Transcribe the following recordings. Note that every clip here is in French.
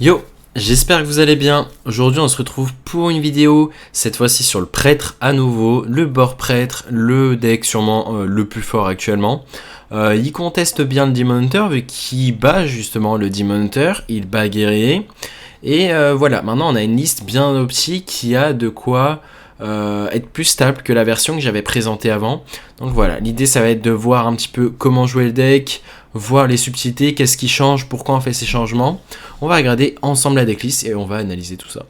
Yo, j'espère que vous allez bien. Aujourd'hui on se retrouve pour une vidéo, cette fois-ci sur le prêtre à nouveau, le board prêtre, le deck sûrement le plus fort actuellement. Il conteste bien le Demon Hunter vu qu'il bat justement le Demon Hunter, il bat guerrier. Et voilà, maintenant on a une liste bien optique qui a de quoi être plus stable que la version que j'avais présentée avant. Donc voilà, l'idée ça va être de voir un petit peu comment jouer le deck, voir les subtilités, qu'est-ce qui change, pourquoi on fait ces changements. On va regarder ensemble la decklist et on va analyser tout ça.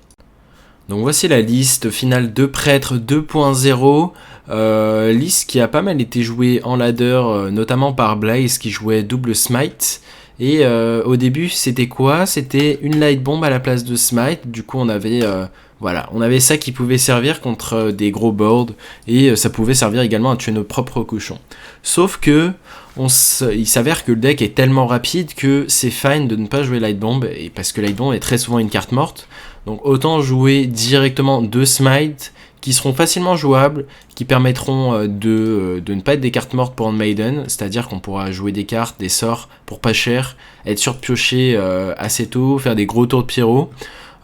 Donc voici la liste finale de prêtre 2.0, liste qui a pas mal été jouée en ladder, notamment par Blaze qui jouait double smite. Et au début c'était quoi? C'était une light bomb à la place de smite, du coup on avait ça qui pouvait servir contre des gros boards et ça pouvait servir également à tuer nos propres cochons. Sauf que il s'avère que le deck est tellement rapide que c'est fine de ne pas jouer light bomb, et parce que light bomb est très souvent une carte morte. Donc autant jouer directement deux smite qui seront facilement jouables, qui permettront de ne pas être des cartes mortes pour Handmaiden, c'est-à-dire qu'on pourra jouer des cartes, des sorts pour pas cher, être sûr de piocher assez tôt, faire des gros tours de pyro.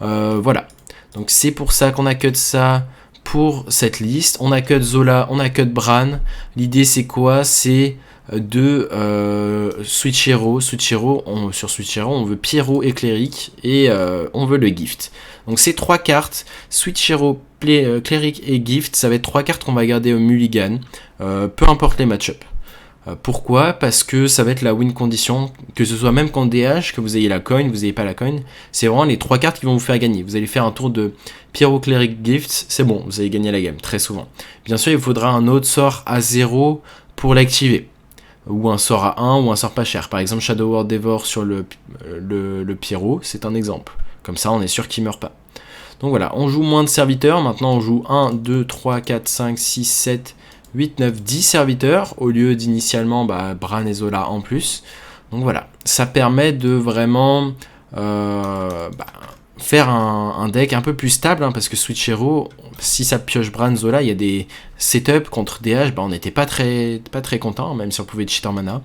Voilà. Donc c'est pour ça qu'on a cut ça pour cette liste. On a cut Zola, on a cut Bran. L'idée c'est quoi? C'est de Switch Hero. Sur Switch Hero, on veut Pyro et Cleric et on veut le Gift. Donc ces trois cartes, Switch Hero, Cleric et Gift, ça va être trois cartes qu'on va garder au mulligan, peu importe les match-up. Pourquoi? Parce que ça va être la win condition, que ce soit même contre DH, que vous ayez la coin, vous ayez pas la coin, c'est vraiment les trois cartes qui vont vous faire gagner. Vous allez faire un tour de Pyro, Cleric, Gift, c'est bon, vous allez gagner la game, très souvent. Bien sûr, il faudra un autre sort à 0 pour l'activer, ou un sort à 1, ou un sort pas cher. Par exemple, Shadow Word Devour sur le Pyro, c'est un exemple. Comme ça, on est sûr qu'il meurt pas. Donc voilà, on joue moins de serviteurs, maintenant on joue 1, 2, 3, 4, 5, 6, 7... 8, 9, 10 serviteurs au lieu d'initialement Bran et Zola en plus. Donc voilà, ça permet de vraiment faire un deck un peu plus stable, hein, parce que Switch Hero, si ça pioche Bran, Zola, il y a des setups contre DH, on n'était pas très content, même si on pouvait cheat en mana.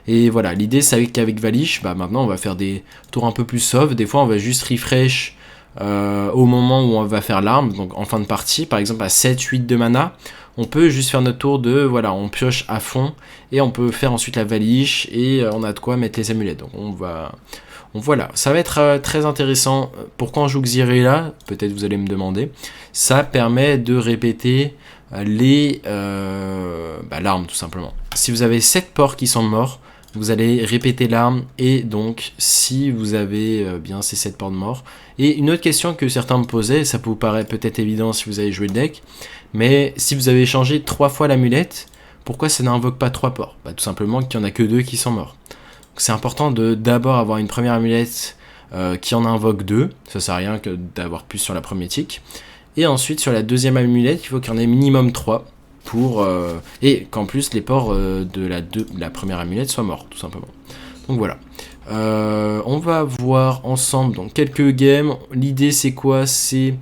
Et voilà, l'idée c'est qu'avec Valish, maintenant on va faire des tours un peu plus soft. Des fois on va juste refresh au moment où on va faire l'arme, donc en fin de partie, par exemple à 7-8 de mana. On peut juste faire notre tour de, voilà, on pioche à fond, et on peut faire ensuite la valiche, et on a de quoi mettre les amulettes. Donc voilà, ça va être très intéressant. Pourquoi on joue Xyré là? Peut-être vous allez me demander. Ça permet de répéter l'arme tout simplement. Si vous avez 7 porcs qui sont morts, vous allez répéter l'arme, et donc si vous avez bien ces 7 porcs morts. Et une autre question que certains me posaient, ça vous paraît peut-être évident si vous avez joué le deck, mais si vous avez changé 3 fois l'amulette, pourquoi ça n'invoque pas 3 porcs? Tout simplement qu'il n'y en a que 2 qui sont morts. C'est important de d'abord avoir une première amulette qui en invoque 2, ça sert à rien que d'avoir plus sur la première tic. Et ensuite sur la deuxième amulette, il faut qu'il y en ait minimum 3. Et qu'en plus les porcs de la première amulette soient morts, tout simplement. Donc voilà. On va voir ensemble donc quelques games. L'idée c'est quoi? C'est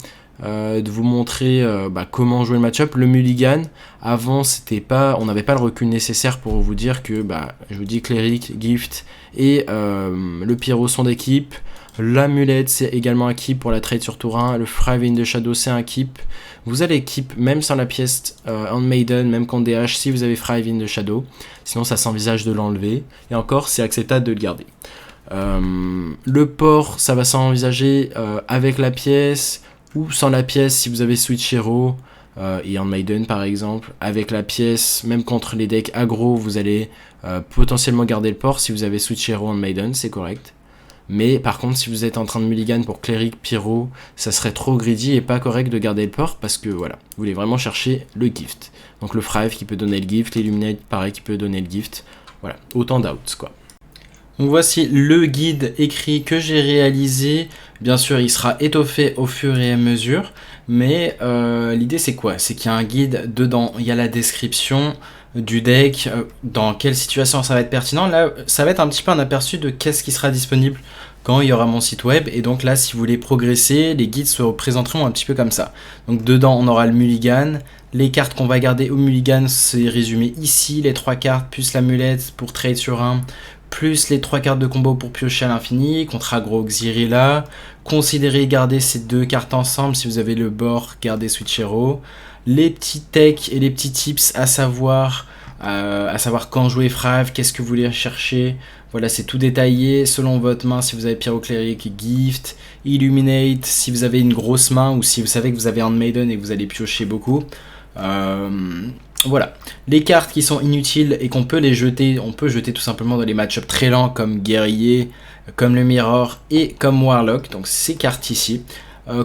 de vous montrer comment jouer le match-up. Le mulligan, avant on n'avait pas le recul nécessaire pour vous dire que je vous dis Cleric, Gift et le Pyro sont d'équipe. L'amulette c'est également un keep pour la trade sur tour 1. Le Thrive in the Shadow c'est un keep. Vous allez keep même sans la pièce Handmaiden, même contre DH si vous avez Thrive in the Shadow. Sinon ça s'envisage de l'enlever. Et encore c'est acceptable de le garder. Le port ça va s'envisager avec la pièce ou sans la pièce si vous avez Switch Hero et Handmaiden par exemple. Avec la pièce, même contre les decks aggro, vous allez potentiellement garder le port. Si vous avez Switch Hero, Handmaiden, c'est correct. Mais par contre, si vous êtes en train de mulligan pour Cleric, Pyro, ça serait trop greedy et pas correct de garder le port parce que voilà, vous voulez vraiment chercher le gift. Donc le Thrive qui peut donner le gift, l'Illuminate pareil qui peut donner le gift. Voilà, autant d'outs quoi. Donc voici le guide écrit que j'ai réalisé. Bien sûr, il sera étoffé au fur et à mesure. Mais l'idée c'est quoi? C'est qu'il y a un guide dedans, il y a la description du deck, dans quelle situation ça va être pertinent. Là, ça va être un petit peu un aperçu de qu'est-ce qui sera disponible quand il y aura mon site web. Et donc là, si vous voulez progresser, les guides se représenteront un petit peu comme ça. Donc dedans, on aura le mulligan. Les cartes qu'on va garder au mulligan, c'est résumé ici. Les 3 cartes, plus l'amulette pour trade sur 1, plus les 3 cartes de combo pour piocher à l'infini, contre aggro Xyrilla. Considérez garder ces 2 cartes ensemble si vous avez le bord, gardez Switch Hero. Les petits techs et les petits tips à savoir quand jouer Frave, qu'est-ce que vous voulez chercher. Voilà, c'est tout détaillé selon votre main, si vous avez Pyrocléric, Gift, Illuminate, si vous avez une grosse main ou si vous savez que vous avez Handmaiden et que vous allez piocher beaucoup. Voilà, les cartes qui sont inutiles et qu'on peut les jeter, on peut jeter tout simplement dans les match-ups très lents comme Guerrier, comme le Mirror et comme Warlock, donc ces cartes ici.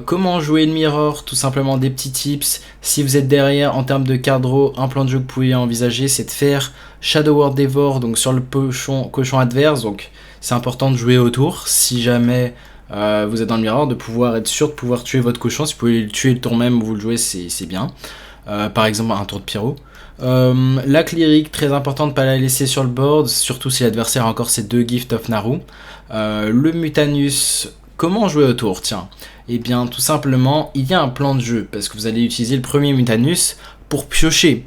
Comment jouer le Mirror, tout simplement des petits tips. Si vous êtes derrière en termes de card draw, un plan de jeu que vous pouvez envisager, c'est de faire Shadow Word Devour, donc sur le cochon adverse, donc c'est important de jouer autour, si jamais vous êtes dans le Mirror, de pouvoir être sûr de pouvoir tuer votre cochon. Si vous pouvez le tuer le tour même où vous le jouez, c'est bien. Par exemple un tour de pyro. La cléric, très important de ne pas la laisser sur le board, surtout si l'adversaire a encore ses 2 Gift of Naru. Le Mutanus, comment jouer autour? Tiens, et bien tout simplement, il y a un plan de jeu, parce que vous allez utiliser le premier Mutanus pour piocher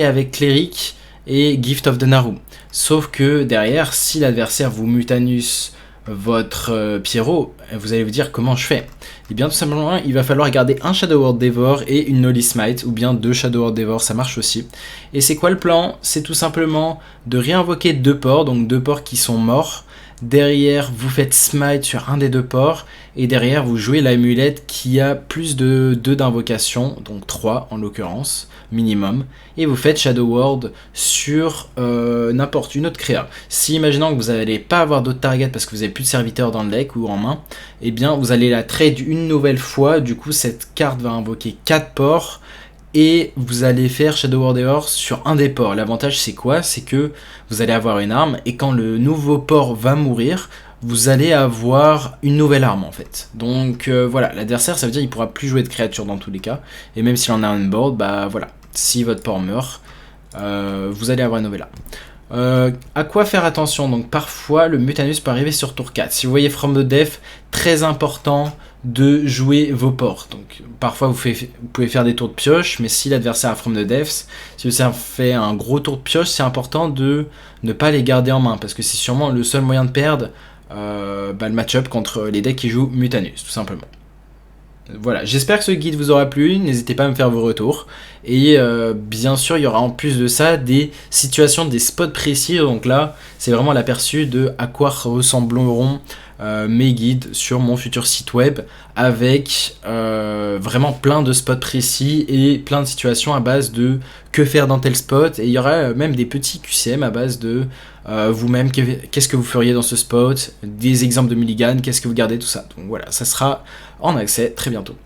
avec cléric et Gift of the Naru. Sauf que derrière, si l'adversaire vous Mutanus votre Pyro, vous allez vous dire comment je fais. Et bien tout simplement, il va falloir garder un Shadow Word Devour et une Holy Smite, ou bien 2 Shadow Word Devour, ça marche aussi. Et c'est quoi le plan? C'est tout simplement de réinvoquer 2 ports, donc 2 ports qui sont morts. Derrière, vous faites Smite sur un des 2 ports, et derrière, vous jouez l'amulette qui a plus de 2 d'invocation, donc 3 en l'occurrence, minimum, et vous faites Shadow Word sur n'importe une autre créa. Si, imaginons que vous n'allez pas avoir d'autres targets parce que vous n'avez plus de serviteurs dans le deck ou en main, eh bien, vous allez la trade une nouvelle fois, du coup, cette carte va invoquer 4 ports, et vous allez faire Shadow Word Devour sur un des ports. L'avantage c'est quoi? C'est que vous allez avoir une arme et quand le nouveau port va mourir, vous allez avoir une nouvelle arme en fait. Donc voilà, l'adversaire ça veut dire qu'il pourra plus jouer de créatures dans tous les cas. Et même s'il en a un board, bah voilà, si votre port meurt, vous allez avoir une nouvelle arme. À quoi faire attention? Donc parfois le Mutanus peut arriver sur tour 4. Si vous voyez From the Death, très important de jouer vos ports. Donc parfois vous pouvez faire des tours de pioche, mais si l'adversaire a From the Depths, si vous fait un gros tour de pioche, c'est important de ne pas les garder en main, parce que c'est sûrement le seul moyen de perdre le match-up contre les decks qui jouent Mutanus, tout simplement. Voilà, j'espère que ce guide vous aura plu, n'hésitez pas à me faire vos retours, et bien sûr il y aura en plus de ça des situations, des spots précis, donc là c'est vraiment l'aperçu de à quoi ressembleront mes guides sur mon futur site web, avec vraiment plein de spots précis et plein de situations à base de que faire dans tel spot, et il y aura même des petits QCM à base de vous-même, qu'est-ce que vous feriez dans ce spot, des exemples de mulligan, qu'est-ce que vous gardez, tout ça. Donc voilà, ça sera en accès très bientôt.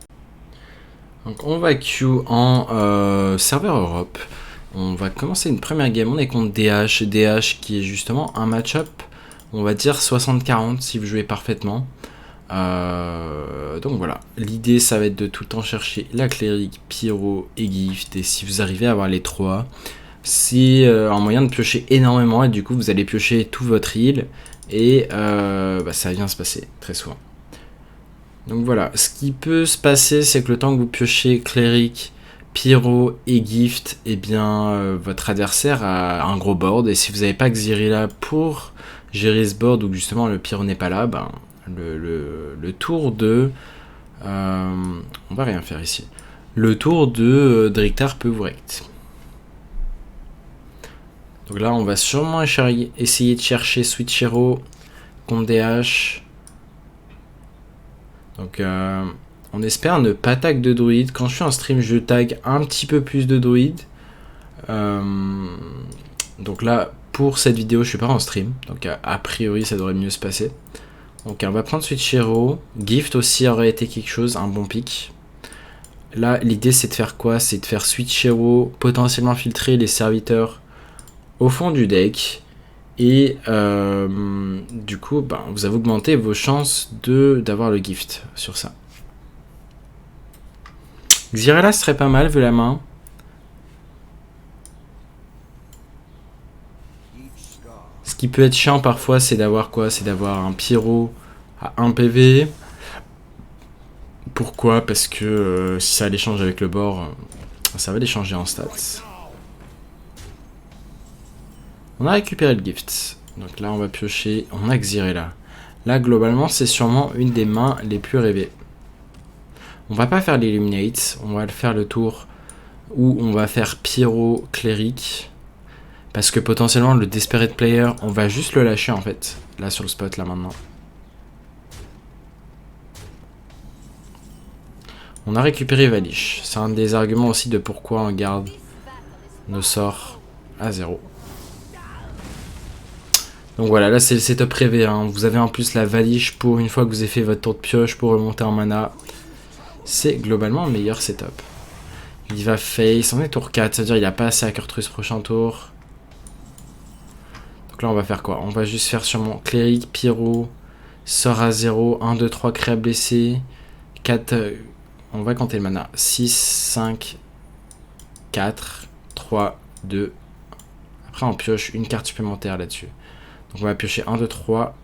Donc on va queue en serveur Europe. On va commencer une première game, on est contre DH qui est justement un match-up, on va dire 60-40 si vous jouez parfaitement. Donc voilà, l'idée ça va être de tout le temps chercher la cléric, pyro et gift, et si vous arrivez à avoir les 3, c'est un moyen de piocher énormément, et du coup vous allez piocher tout votre heal, et ça vient se passer très souvent. Donc voilà, ce qui peut se passer, c'est que le temps que vous piochez cléric, pyro et gift, et bien votre adversaire a un gros board, et si vous n'avez pas Xyrilla pour gérer ce board, ou que justement le pyro n'est pas là, ben le tour de on va rien faire ici, le tour de Drictar peut vous rect. Donc là on va sûrement essayer de chercher Switch Hero contre DH. Donc on espère ne pas tag de druide. Quand je suis en stream je tag un petit peu plus de druide. Donc là pour cette vidéo je suis pas en stream, donc a priori ça devrait mieux se passer. Donc on va prendre Switch Hero. Gift aussi aurait été quelque chose, un bon pick. Là l'idée c'est de faire quoi? C'est de faire Switch Hero, potentiellement filtrer les serviteurs au fond du deck. Et du coup vous avez augmenté vos chances d'avoir le gift sur ça. Xyrilla serait pas mal vu la main. Ce qui peut être chiant parfois, c'est d'avoir quoi? C'est d'avoir un pyro à 1 PV. Pourquoi? Parce que si ça l'échange avec le bord, ça va l'échanger en stats. On a récupéré le gift. Donc là, on va piocher. On a Xyré là. Là, globalement, c'est sûrement une des mains les plus rêvées. On va pas faire l'Illuminate. On va le faire le tour où on va faire Pyro Cléric. Parce que potentiellement, le Desperate Player, on va juste le lâcher en fait. Là, sur le spot, là maintenant. On a récupéré Valish. C'est un des arguments aussi de pourquoi on garde nos sorts à 0. Donc voilà, là c'est le setup rêvé. Hein. Vous avez en plus la Valish pour une fois que vous avez fait votre tour de pioche pour remonter en mana. C'est globalement le meilleur setup. Il va face, on est tour 4, c'est-à-dire il a pas assez à Kurtrus prochain tour. Donc là on va faire quoi? On va juste faire sûrement Cléric, Pyro, sort à 0, 1, 2, 3, créa blessé, 4... on va compter le mana. 6, 5, 4, 3, 2. Après on pioche une carte supplémentaire là-dessus. Donc on va piocher 1, 2, 3,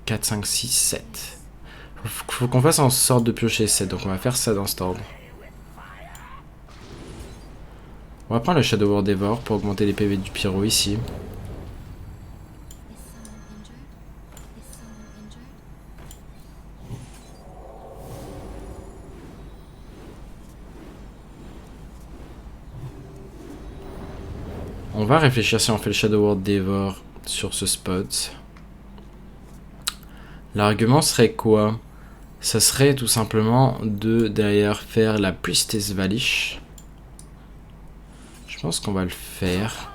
4, 5, 6, 7. Faut qu'on fasse en sorte de piocher 7. Donc on va faire ça dans cet ordre. On va prendre le Shadow Word Devour pour augmenter les PV du Pyro ici. On va réfléchir si on fait le Shadow Word Devour sur ce spot. L'argument serait quoi? Ça serait tout simplement de derrière faire la Priestess Valish. Je pense qu'on va le faire.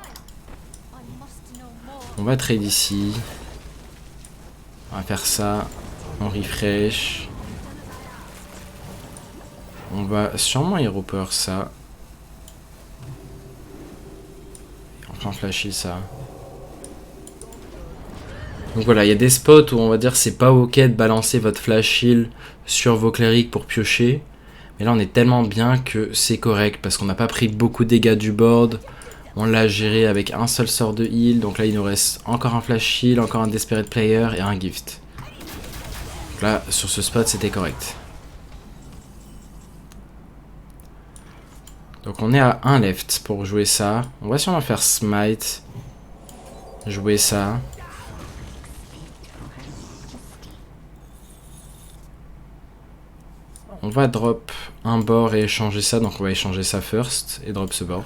On va trade ici. On va faire ça. On refresh. On va sûrement Hero Power ça. Enfin flasher ça. Donc voilà, il y a des spots où on va dire c'est pas ok de balancer votre flash heal sur vos clérics pour piocher. Mais là on est tellement bien que c'est correct parce qu'on n'a pas pris beaucoup de dégâts du board. On l'a géré avec un seul sort de heal. Donc là il nous reste encore un flash heal, encore un Desperate Player et un gift. Donc là sur ce spot c'était correct. Donc on est à 1 left pour jouer ça. On va sûrement faire smite. Jouer ça. On va drop un bord et échanger ça, donc on va échanger ça first et drop ce bord.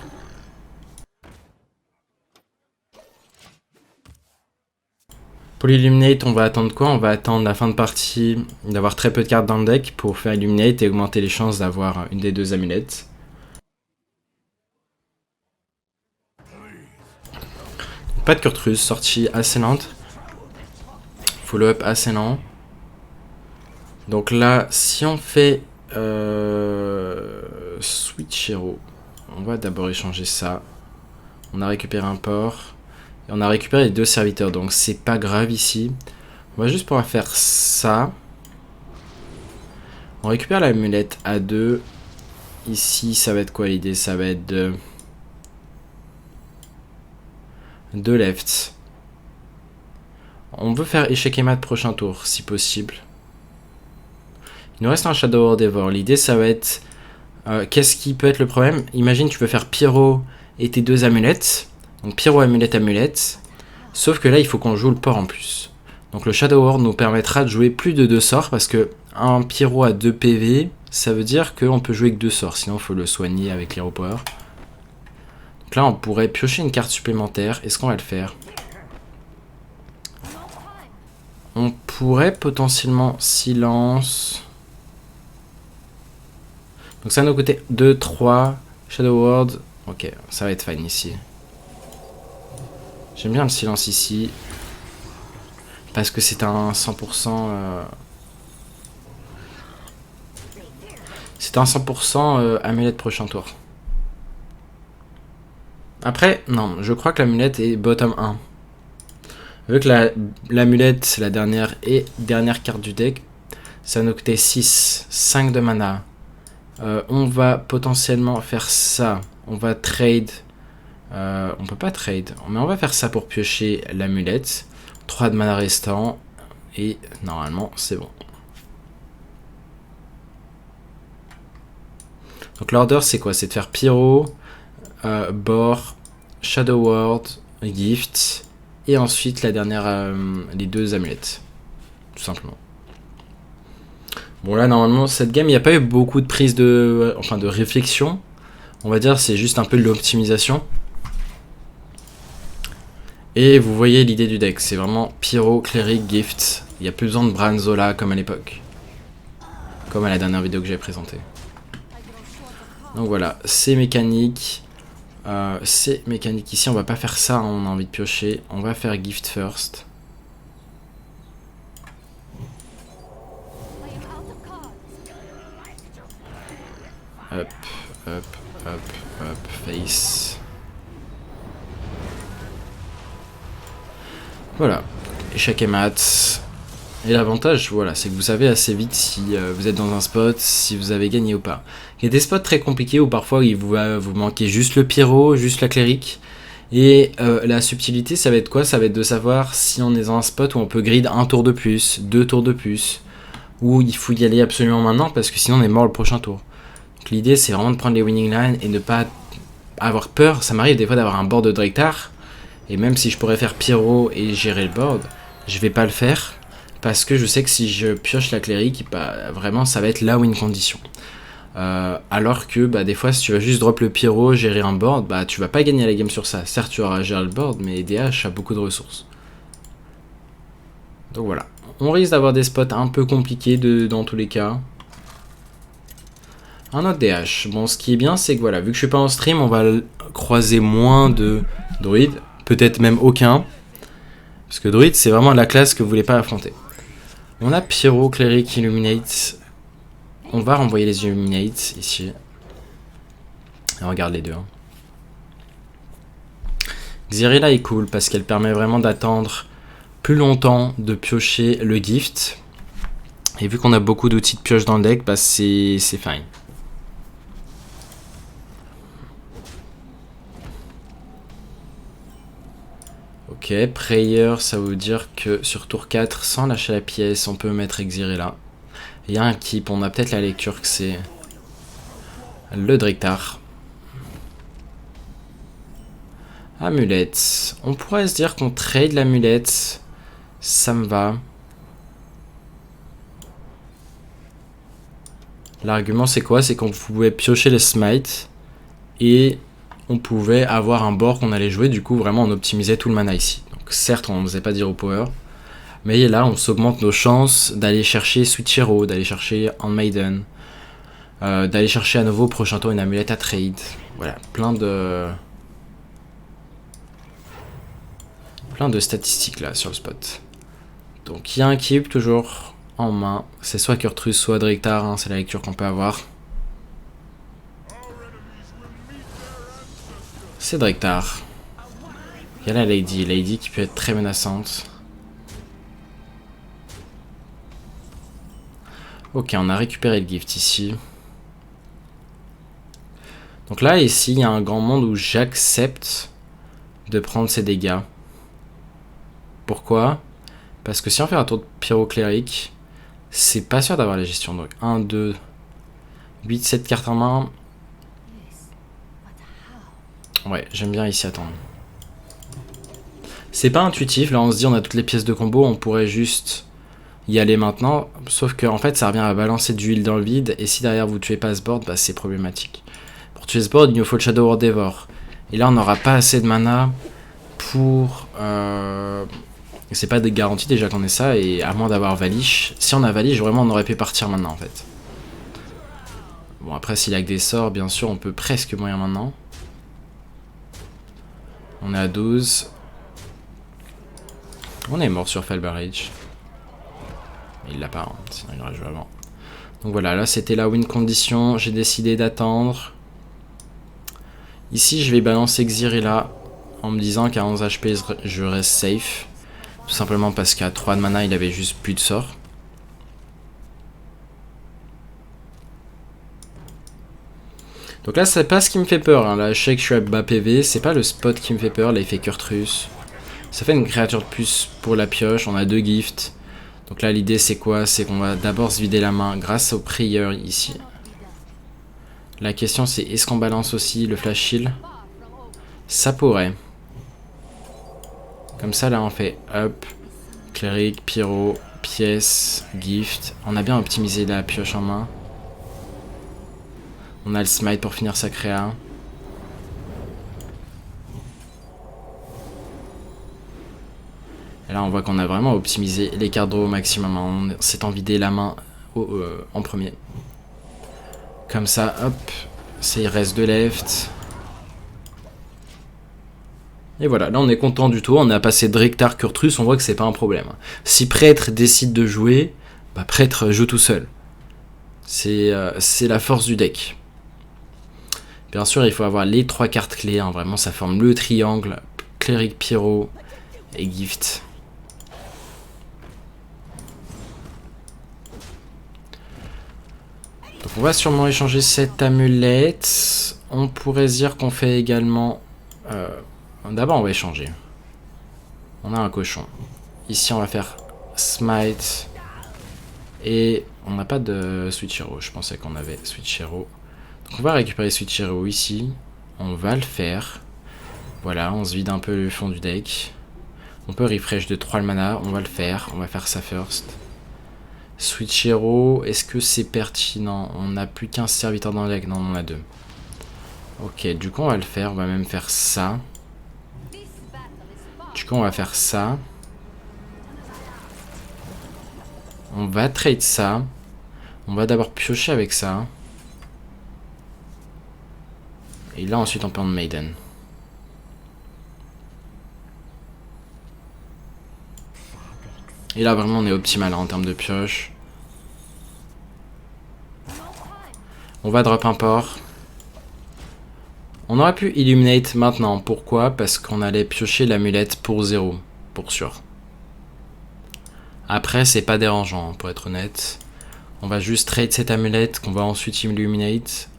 Pour l'illuminate, on va attendre quoi? On va attendre la fin de partie d'avoir très peu de cartes dans le deck pour faire illuminate et augmenter les chances d'avoir une des deux amulettes. Pas de Kurtrus, sortie assez lente. Follow-up assez lent. Donc là, si on fait Switch Hero, on va d'abord échanger ça. On a récupéré un port. Et on a récupéré les deux serviteurs, donc c'est pas grave ici. On va juste pouvoir faire ça. On récupère l'amulette A2. Ici, ça va être quoi l'idée? Ça va être de... 2 left. On veut faire échec et mat prochain tour, si possible. Il nous reste un Shadow Word Devour. L'idée, ça va être... qu'est-ce qui peut être le problème? Imagine, tu peux faire Pyro et tes deux amulettes. Donc Pyro, amulette, amulette. Sauf que là, il faut qu'on joue le port en plus. Donc le Shadow Word nous permettra de jouer plus de 2 sorts. Parce que un Pyro à 2 PV, ça veut dire qu'on peut jouer que 2 sorts. Sinon, il faut le soigner avec l'Hero Power. Donc là, on pourrait piocher une carte supplémentaire. Est-ce qu'on va le faire? On pourrait potentiellement silence... Donc ça va nous coûter 2, 3, Shadow Word. Ok, ça va être fine ici. J'aime bien le silence ici. Parce que c'est un 100%... C'est un 100% amulette prochain tour. Après, non, je crois que l'amulette est bottom 1. Vu que l'amulette, c'est la dernière carte du deck, ça va nous coûter 6, 5 de mana. On va potentiellement faire ça. On va trade. On peut pas trade. Mais on va faire ça pour piocher l'amulette. 3 de mana restant. Et normalement, c'est bon. Donc l'order, c'est quoi? C'est de faire Pyro, Bore, Shadow Word, Gift Et ensuite la dernière, les 2 amulettes. Tout simplement. Bon là normalement cette game il n'y a pas eu beaucoup de prise de réflexion. On va dire c'est juste un peu de l'optimisation. Et vous voyez l'idée du deck, c'est vraiment Pyro, Cleric, Gift. Il n'y a plus besoin de Branzola comme à l'époque. Comme à la dernière vidéo que j'ai présentée. Donc voilà, c'est mécanique. C'est mécanique ici, on va pas faire ça, hein, on a envie de piocher. On va faire Gift first. Hop, hop, hop, hop, face. Voilà, échec et mat. Et l'avantage, voilà, c'est que vous savez assez vite si vous êtes dans un spot, si vous avez gagné ou pas. Il y a des spots très compliqués où parfois il vous manquez juste le pyro, juste la cléric. Et la subtilité, ça va être quoi? Ça va être de savoir si on est dans un spot où on peut grid un tour de plus, 2 tours de plus, où il faut y aller absolument maintenant parce que sinon on est mort le prochain tour. Donc l'idée, c'est vraiment de prendre les winning lines et ne pas avoir peur. Ça m'arrive des fois d'avoir un board de Drekthar, et même si je pourrais faire pyro et gérer le board, je vais pas le faire. Parce que je sais que si je pioche la cléric, bah, vraiment ça va être la win condition. Alors que bah, des fois si tu vas juste drop le pyro, gérer un board, bah tu vas pas gagner la game sur ça. Certes tu auras géré le board, mais DH a beaucoup de ressources. Donc voilà. On risque d'avoir des spots un peu compliqués dans tous les cas. Un autre DH. Bon, ce qui est bien, c'est que voilà, vu que je suis pas en stream, on va croiser moins de druides. Peut-être même aucun. Parce que druide, c'est vraiment la classe que vous voulez pas affronter. On a Pyro, Cleric, Illuminate. On va renvoyer les Illuminate ici. Et on regarde les deux. Hein. Xyrilla est cool parce qu'elle permet vraiment d'attendre plus longtemps de piocher le gift. Et vu qu'on a beaucoup d'outils de pioche dans le deck, bah c'est fine. Ok, Prayer, ça veut dire que sur tour 4, sans lâcher la pièce, on peut mettre Xyrilla. Il y a un keep, on a peut-être la lecture que c'est le Drekthar. Amulette. On pourrait se dire qu'on trade l'amulette. Ça me va. L'argument c'est quoi? C'est qu'on pouvait piocher les smites et on pouvait avoir un board qu'on allait jouer. Du coup vraiment on optimisait tout le mana ici. Donc certes on ne faisait pas d'Hero Power. Mais là, on s'augmente nos chances d'aller chercher Switch Hero, d'aller chercher Handmaiden, d'aller chercher à nouveau prochain tour une amulette à trade. Voilà, plein de statistiques là sur le spot. Donc il y a un keep toujours en main. C'est soit Kurtrus, soit Drekthar, hein, c'est la lecture qu'on peut avoir. C'est Drekthar. Il y a la Lady qui peut être très menaçante. Ok, on a récupéré le gift ici. Donc là, ici, il y a un grand monde où j'accepte de prendre ces dégâts. Pourquoi? Parce que si on fait un tour de pyro-cléric, c'est pas sûr d'avoir la gestion. Donc 1, 2, 8, 7 cartes en main. Ouais, j'aime bien ici attendre. C'est pas intuitif, là on se dit on a toutes les pièces de combo, on pourrait juste y aller maintenant, sauf que en fait ça revient à balancer du heal dans le vide, et si derrière vous tuez pas ce board, bah c'est problématique. Pour tuer ce board, il nous faut le Shadow Word Devour. Et là on n'aura pas assez de mana pour... C'est pas des garanties déjà qu'on ait ça, et à moins d'avoir Valish. Si on a Valish, vraiment on aurait pu partir maintenant en fait. Bon après s'il a que des sorts, bien sûr on peut presque mourir maintenant. On est à 12. On est mort sur Falbarage. Il l'a pas, hein, sinon il aurait joué avant. Donc voilà, là c'était la win condition, j'ai décidé d'attendre. Ici je vais balancer Xyrilla en me disant qu'à 11 HP je reste safe. Tout simplement parce qu'à 3 de mana il avait juste plus de sort. Donc là c'est pas ce qui me fait peur, hein. Là je sais que je suis à bas PV, c'est pas le spot qui me fait peur, là il fait Kurtrus. Ça fait une créature de plus pour la pioche, on a 2 gifts. Donc là l'idée c'est quoi? C'est qu'on va d'abord se vider la main grâce au Prayer ici. La question c'est est-ce qu'on balance aussi le flash heal? Ça pourrait. Comme ça, là, on fait hop, cléric, pyro, pièce, gift. On a bien optimisé la pioche en main. On a le smite pour finir sa créa. Et là, on voit qu'on a vraiment optimisé les cartes draw au maximum. On s'est vidé la main en premier. Comme ça, hop, ça il reste 2 left. Et voilà, là on est content du tout, on a passé Drektar, Kurtrus, on voit que c'est pas un problème. Si Prêtre décide de jouer, bah Prêtre joue tout seul. C'est la force du deck. Bien sûr, il faut avoir les 3 cartes clés, hein, vraiment ça forme le triangle, Cleric, Pyro et Gift. Donc on va sûrement échanger cette amulette. On pourrait se dire qu'on fait également... D'abord on va échanger. On a un cochon. Ici on va faire Smite. Et on n'a pas de Switch Hero. Je pensais qu'on avait Switch Hero. Donc on va récupérer Switch Hero ici. On va le faire. Voilà, on se vide un peu le fond du deck. On peut refresh de 3 le mana. On va le faire. On va faire ça first. Switch Hero, est-ce que c'est pertinent? On n'a plus qu'un serviteur dans le deck. Non, on en a 2. Ok, du coup on va le faire. On va même faire ça. Du coup on va faire ça. On va trade ça. On va d'abord piocher avec ça. Et là ensuite on peut en Maiden. Et là vraiment on est optimal en termes de pioche. On va drop un port. On aurait pu Illuminate maintenant. Pourquoi? Parce qu'on allait piocher l'amulette pour 0. Pour sûr. Après c'est pas dérangeant pour être honnête. On va juste trade cette amulette qu'on va ensuite Illuminate.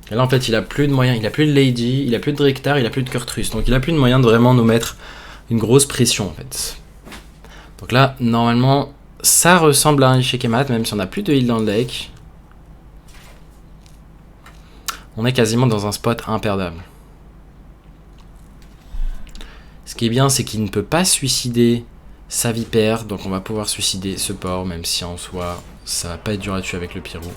Et là en fait il a plus de moyens, il a plus de Lady, il a plus de Drektar, il a plus de Kurtrus. Donc il a plus de moyens de vraiment nous mettre une grosse pression en fait. Donc là normalement ça ressemble à un Ishekemat même si on n'a plus de heal dans le deck. On est quasiment dans un spot imperdable. Ce qui est bien c'est qu'il ne peut pas suicider sa vipère. Donc on va pouvoir suicider ce port même si en soi ça va pas être dur à tuer avec le pyro.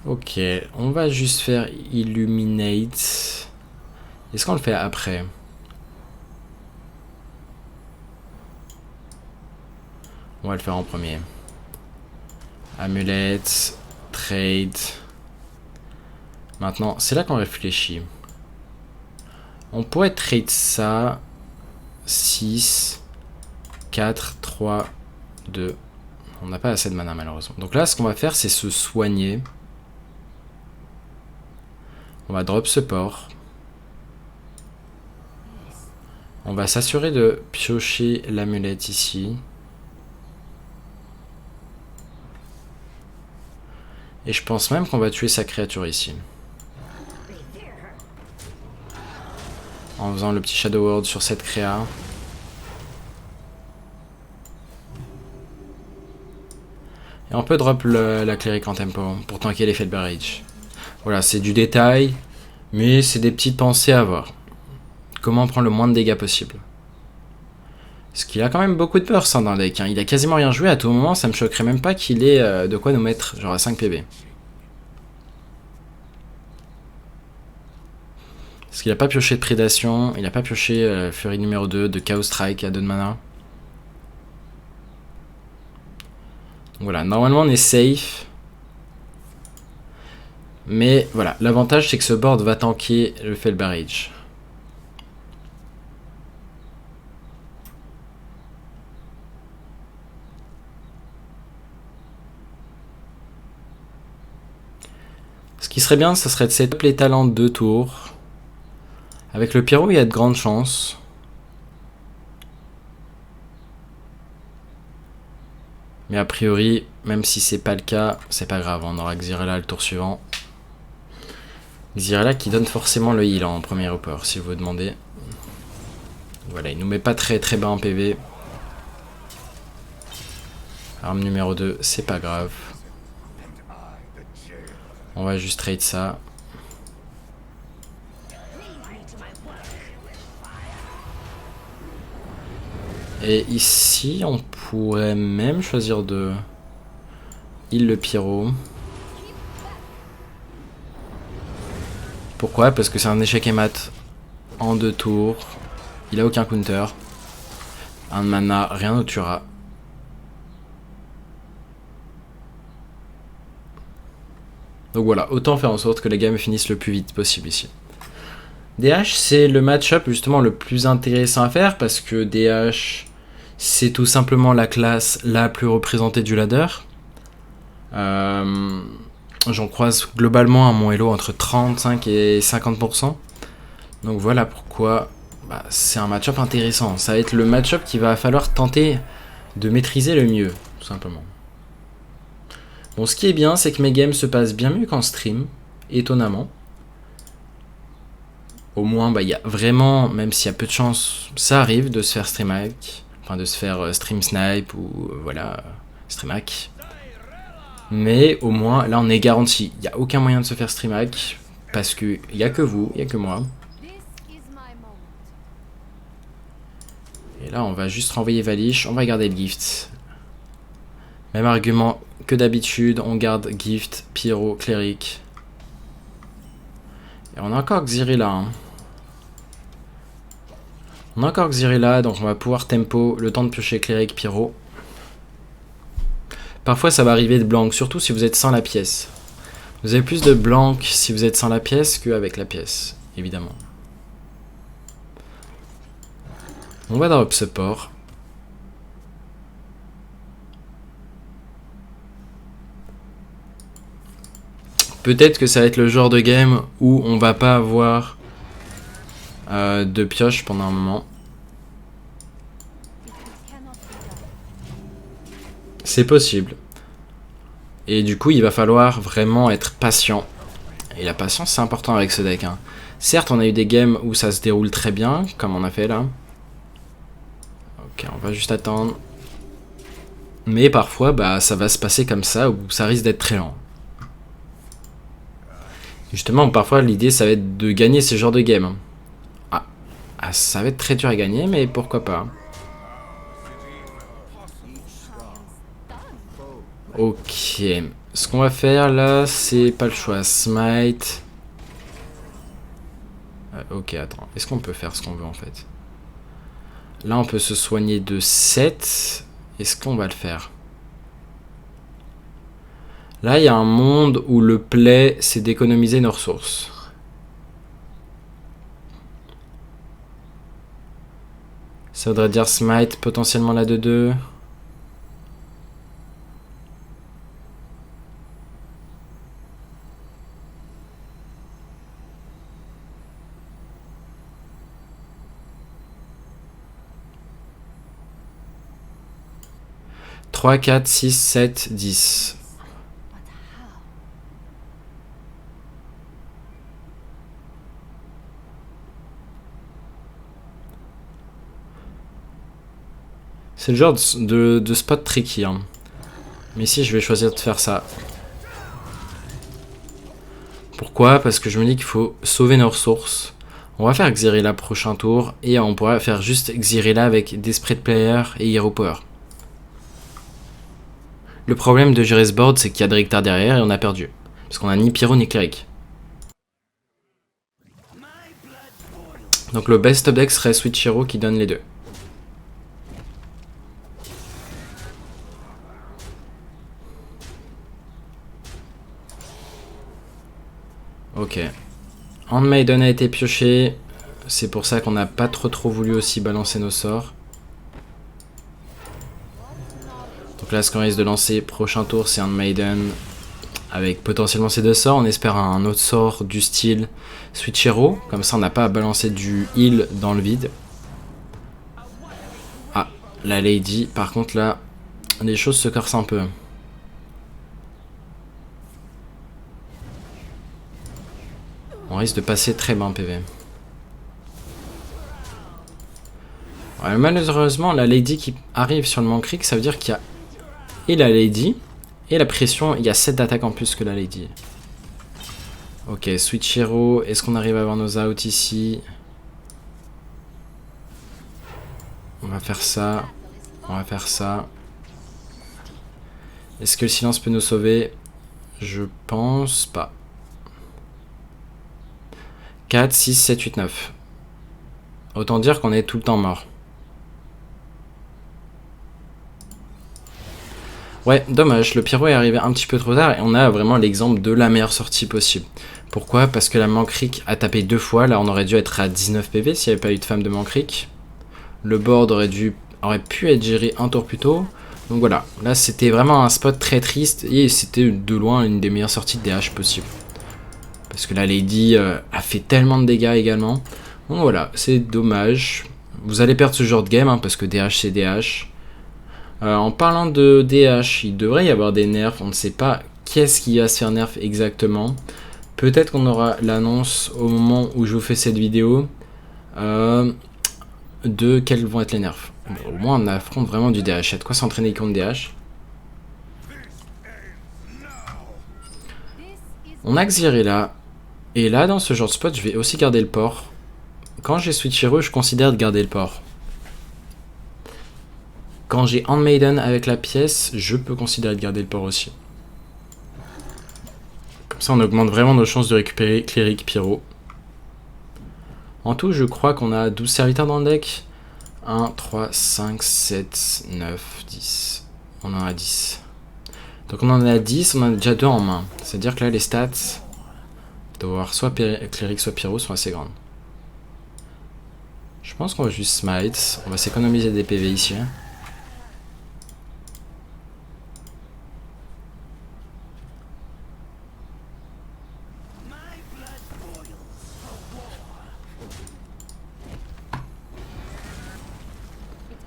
Ok, on va juste faire Illuminate. Est-ce qu'on le fait après? On va le faire en premier. Amulette, trade. Maintenant, c'est là qu'on réfléchit. On pourrait trade ça. 6, 4, 3, 2. On n'a pas assez de mana malheureusement. Donc là, ce qu'on va faire, c'est se soigner. On va drop ce port. On va s'assurer de piocher l'amulette ici. Et je pense même qu'on va tuer sa créature ici. En faisant le petit Shadow Word sur cette créa. Et on peut drop la cléric en tempo pour tanker l'effet de barrage. Voilà, c'est du détail, mais c'est des petites pensées à avoir. Comment prendre le moins de dégâts possible. Parce qu'il a quand même beaucoup de burst dans le deck. Hein. Il a quasiment rien joué à tout moment, ça me choquerait même pas qu'il ait de quoi nous mettre genre à 5 PB. Parce qu'il a pas pioché de prédation, il a pas pioché Fury numéro 2 de Chaos Strike à 2 de mana. Donc voilà, normalement on est safe. Mais voilà, l'avantage c'est que ce board va tanker le Fel Barrage. Ce qui serait bien, ça serait de setup les talents de 2 tours. Avec le pyro, il y a de grandes chances. Mais a priori, même si c'est pas le cas, c'est pas grave, on aura Xyrella le tour suivant. Xyrella qui donne forcément le heal en premier report, si vous vous demandez. Voilà, il nous met pas très bas en PV. Arme numéro 2, c'est pas grave. On va juste trade ça. Et ici, on pourrait même choisir de heal le pyro. Pourquoi? Parce que c'est un échec et mat en 2 tours. Il a aucun counter. Un mana, rien ne tuera. Donc voilà, autant faire en sorte que les games finissent le plus vite possible ici. DH, c'est le match-up justement le plus intéressant à faire parce que DH, c'est tout simplement la classe la plus représentée du ladder. J'en croise globalement à mon Elo entre 35 et 50%. Donc voilà pourquoi c'est un match-up intéressant. Ça va être le match-up qu'il va falloir tenter de maîtriser le mieux, tout simplement. Bon, ce qui est bien, c'est que mes games se passent bien mieux qu'en stream, étonnamment. Au moins, il y a vraiment, même s'il y a peu de chance, ça arrive de se faire stream hack, enfin de se faire stream snipe ou voilà, stream hack. Mais au moins, là on est garanti. Il n'y a aucun moyen de se faire stream hack parce qu'il n'y a que vous, il n'y a que moi. Et là, on va juste renvoyer Valish, on va garder le gift. Même argument que d'habitude, on garde gift, pyro, cléric. Et on a encore Xyrilla. Hein. On a encore Xyrilla, donc on va pouvoir tempo le temps de piocher cléric, pyro. Parfois ça va arriver de blank, surtout si vous êtes sans la pièce. Vous avez plus de blank si vous êtes sans la pièce qu'avec la pièce, évidemment. On va drop support. Peut-être que ça va être le genre de game où on va pas avoir de pioche pendant un moment. C'est possible. Et du coup, il va falloir vraiment être patient. Et la patience, c'est important avec ce deck. Hein. Certes, on a eu des games où ça se déroule très bien, comme on a fait là. Ok, on va juste attendre. Mais parfois, ça va se passer comme ça, où ça risque d'être très lent. Justement, parfois, l'idée, ça va être de gagner ce genre de game. Ça va être très dur à gagner, mais pourquoi pas. Ok. Ce qu'on va faire là, c'est pas le choix. Smite. Ok, attends. Est-ce qu'on peut faire ce qu'on veut en fait? Là, on peut se soigner de 7. Est-ce qu'on va le faire? Là, il y a un monde où le play, c'est d'économiser nos ressources. Ça voudrait dire smite, potentiellement la 2-2. « 3, 4, 6, 7, 10. » C'est le genre de spot tricky. Hein. Mais ici, je vais choisir de faire ça. Pourquoi? Parce que je me dis qu'il faut sauver nos ressources. On va faire Xyrilla prochain tour. Et on pourra faire juste Xyrilla avec Desperate Player et Hero Power. Le problème de gérer ce board, c'est qu'il y a de Rictar derrière et on a perdu. Parce qu'on a ni Pyro ni Cleric. Donc le best of deck serait Switch Hero qui donne les deux. Ok. Handmaiden a été pioché. C'est pour ça qu'on n'a pas trop voulu aussi balancer nos sorts. Donc là, ce qu'on risque de lancer prochain tour, c'est Handmaiden. Avec potentiellement ces deux sorts. On espère un autre sort du style Switch Hero. Comme ça, on n'a pas à balancer du heal dans le vide. Ah, la Lady. Par contre, là, les choses se corsent un peu. On risque de passer très bas en PV. Ouais, malheureusement, la Lady qui arrive sur le Mankrik, ça veut dire qu'il y a et la Lady et la pression. Il y a 7 d'attaque en plus que la Lady. Ok, Switch Hero. Est-ce qu'on arrive à avoir nos outs ici? On va faire ça. On va faire ça. Est-ce que le silence peut nous sauver? Je pense pas. 4, 6, 7, 8, 9. Autant dire qu'on est tout le temps mort. Ouais, dommage, le pyro est arrivé un petit peu trop tard et on a vraiment l'exemple de la meilleure sortie possible. Pourquoi? Parce que la Mankrik a tapé 2 fois, là on aurait dû être à 19 PV s'il n'y avait pas eu de femme de Mankrik. Le board aurait pu être géré un tour plus tôt. Donc voilà, là c'était vraiment un spot très triste et c'était de loin une des meilleures sorties de DH possible. Parce que la Lady a fait tellement de dégâts également. Donc voilà, c'est dommage. Vous allez perdre ce genre de game hein, parce que DH c'est DH. En parlant de DH, il devrait y avoir des nerfs. On ne sait pas qu'est-ce qui va se faire nerf exactement. Peut-être qu'on aura l'annonce au moment où je vous fais cette vidéo de quels vont être les nerfs. Au moins on affronte vraiment du DH. Il y a de quoi s'entraîner contre DH. On a Xyrella. Et là, dans ce genre de spot, je vais aussi garder le port. Quand j'ai Switch Hero, je considère de garder le port. Quand j'ai Handmaiden avec la pièce, je peux considérer de garder le port aussi. Comme ça, on augmente vraiment nos chances de récupérer Cléric Pyro. En tout, je crois qu'on a 12 serviteurs dans le deck. 1, 3, 5, 7, 9, 10. On en a 10. Donc on en a 10, on en a déjà 2 en main. C'est-à-dire que là, les stats doivent avoir soit Cléric, soit Pyro sont assez grandes. Je pense qu'on va juste smite. On va s'économiser des PV ici.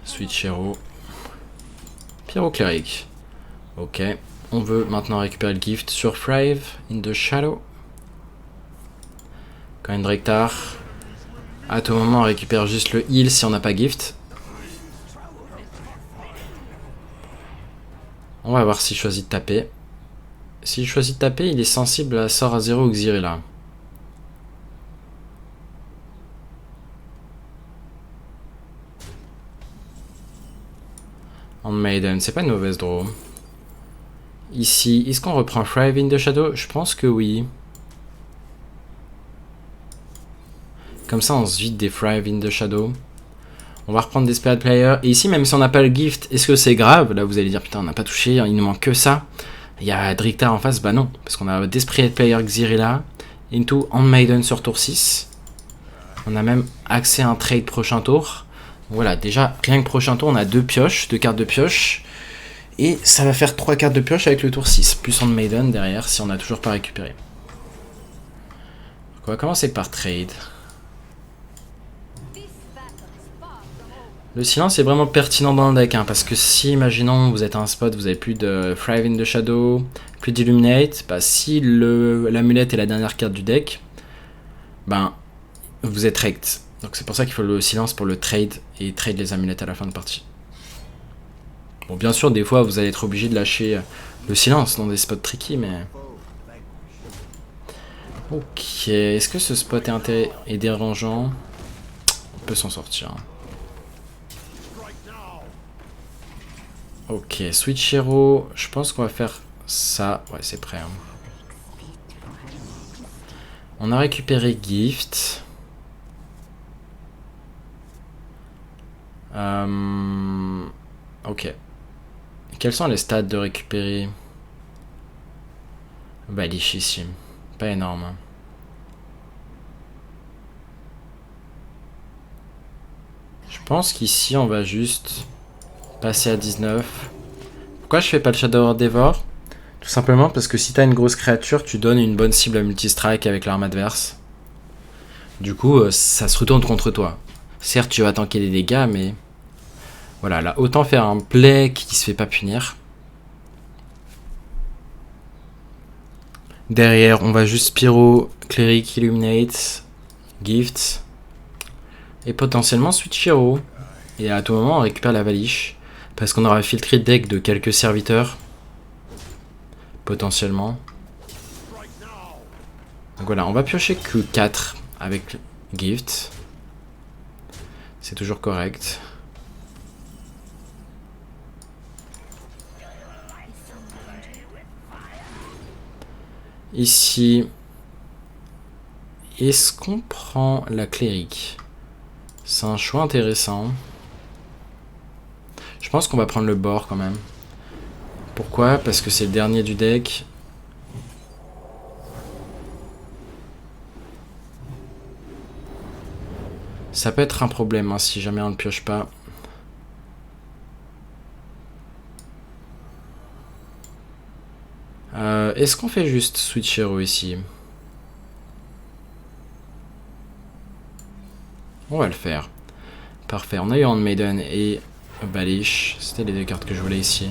Switch Hero. Pyro Cleric. Ok. On veut maintenant récupérer le gift sur Thrive in the Shadow. Quand une Drektar. À tout moment, on récupère juste le heal si on n'a pas gift. On va voir s'il choisit de taper. S'il choisit de taper, il est sensible à sort à 0 ou Xyrella. Handmaiden, c'est pas une mauvaise draw. Ici, est-ce qu'on reprend Thrive in the Shadow? Je pense que oui. Comme ça, on se vide des Thrive in the Shadow. On va reprendre Desperate Player. Et ici, même si on n'a pas le gift, est-ce que c'est grave? Là, vous allez dire, putain, on n'a pas touché, il nous manque que ça. Il y a Drektar en face, bah non. Parce qu'on a Desperate Player Xyrella. Into Handmaiden sur tour 6. On a même accès à un trade prochain tour. Voilà, déjà, rien que prochain tour, on a 2 pioches, 2 cartes de pioche. Et ça va faire 3 cartes de pioche avec le tour 6. Plus Handmaiden derrière, si on n'a toujours pas récupéré. Donc on va commencer par trade. Le silence est vraiment pertinent dans le deck, hein, parce que si, imaginons, vous êtes à un spot, vous avez plus de Thrive in the Shadow, plus d'Illuminate, bah, si l'amulette est la dernière carte du deck, ben, vous êtes wrecked. Donc c'est pour ça qu'il faut le silence pour le trade, et trade les amulettes à la fin de partie. Bon, bien sûr, des fois, vous allez être obligé de lâcher le silence dans des spots tricky, mais... Ok, est-ce que ce spot est dérangeant? On peut s'en sortir. Ok, Switch Hero, je pense qu'on va faire ça. Ouais, c'est prêt. Hein. On a récupéré Gift. Ok. Quels sont les stats de récupérer? Bah, lichissime. Pas énorme. Hein. Je pense qu'ici, on va juste... passer à 19. Pourquoi je fais pas le Shadow Devour? Tout simplement parce que si t'as une grosse créature, tu donnes une bonne cible à multistrike avec l'arme adverse. Du coup, ça se retourne contre toi. Certes, tu vas tanker des dégâts, mais... Voilà, là, autant faire un play qui se fait pas punir. Derrière, on va juste Pyro, Cleric, Illuminate, Gift. Et potentiellement Switch Hero. Et à tout moment, on récupère la Valiche. Parce qu'on aura filtré le deck de quelques serviteurs. Potentiellement. Donc voilà, on va piocher Q4 avec Gift. C'est toujours correct. Ici, est-ce qu'on prend la clérique? C'est un choix intéressant. Je pense qu'on va prendre le bord quand même. Pourquoi? Parce que c'est le dernier du deck. Ça peut être un problème hein, si jamais on ne pioche pas. Est-ce qu'on fait juste Switch Hero ici? On va le faire. Parfait, on a eu Handmaiden et Balish. C'était les deux cartes que je voulais ici.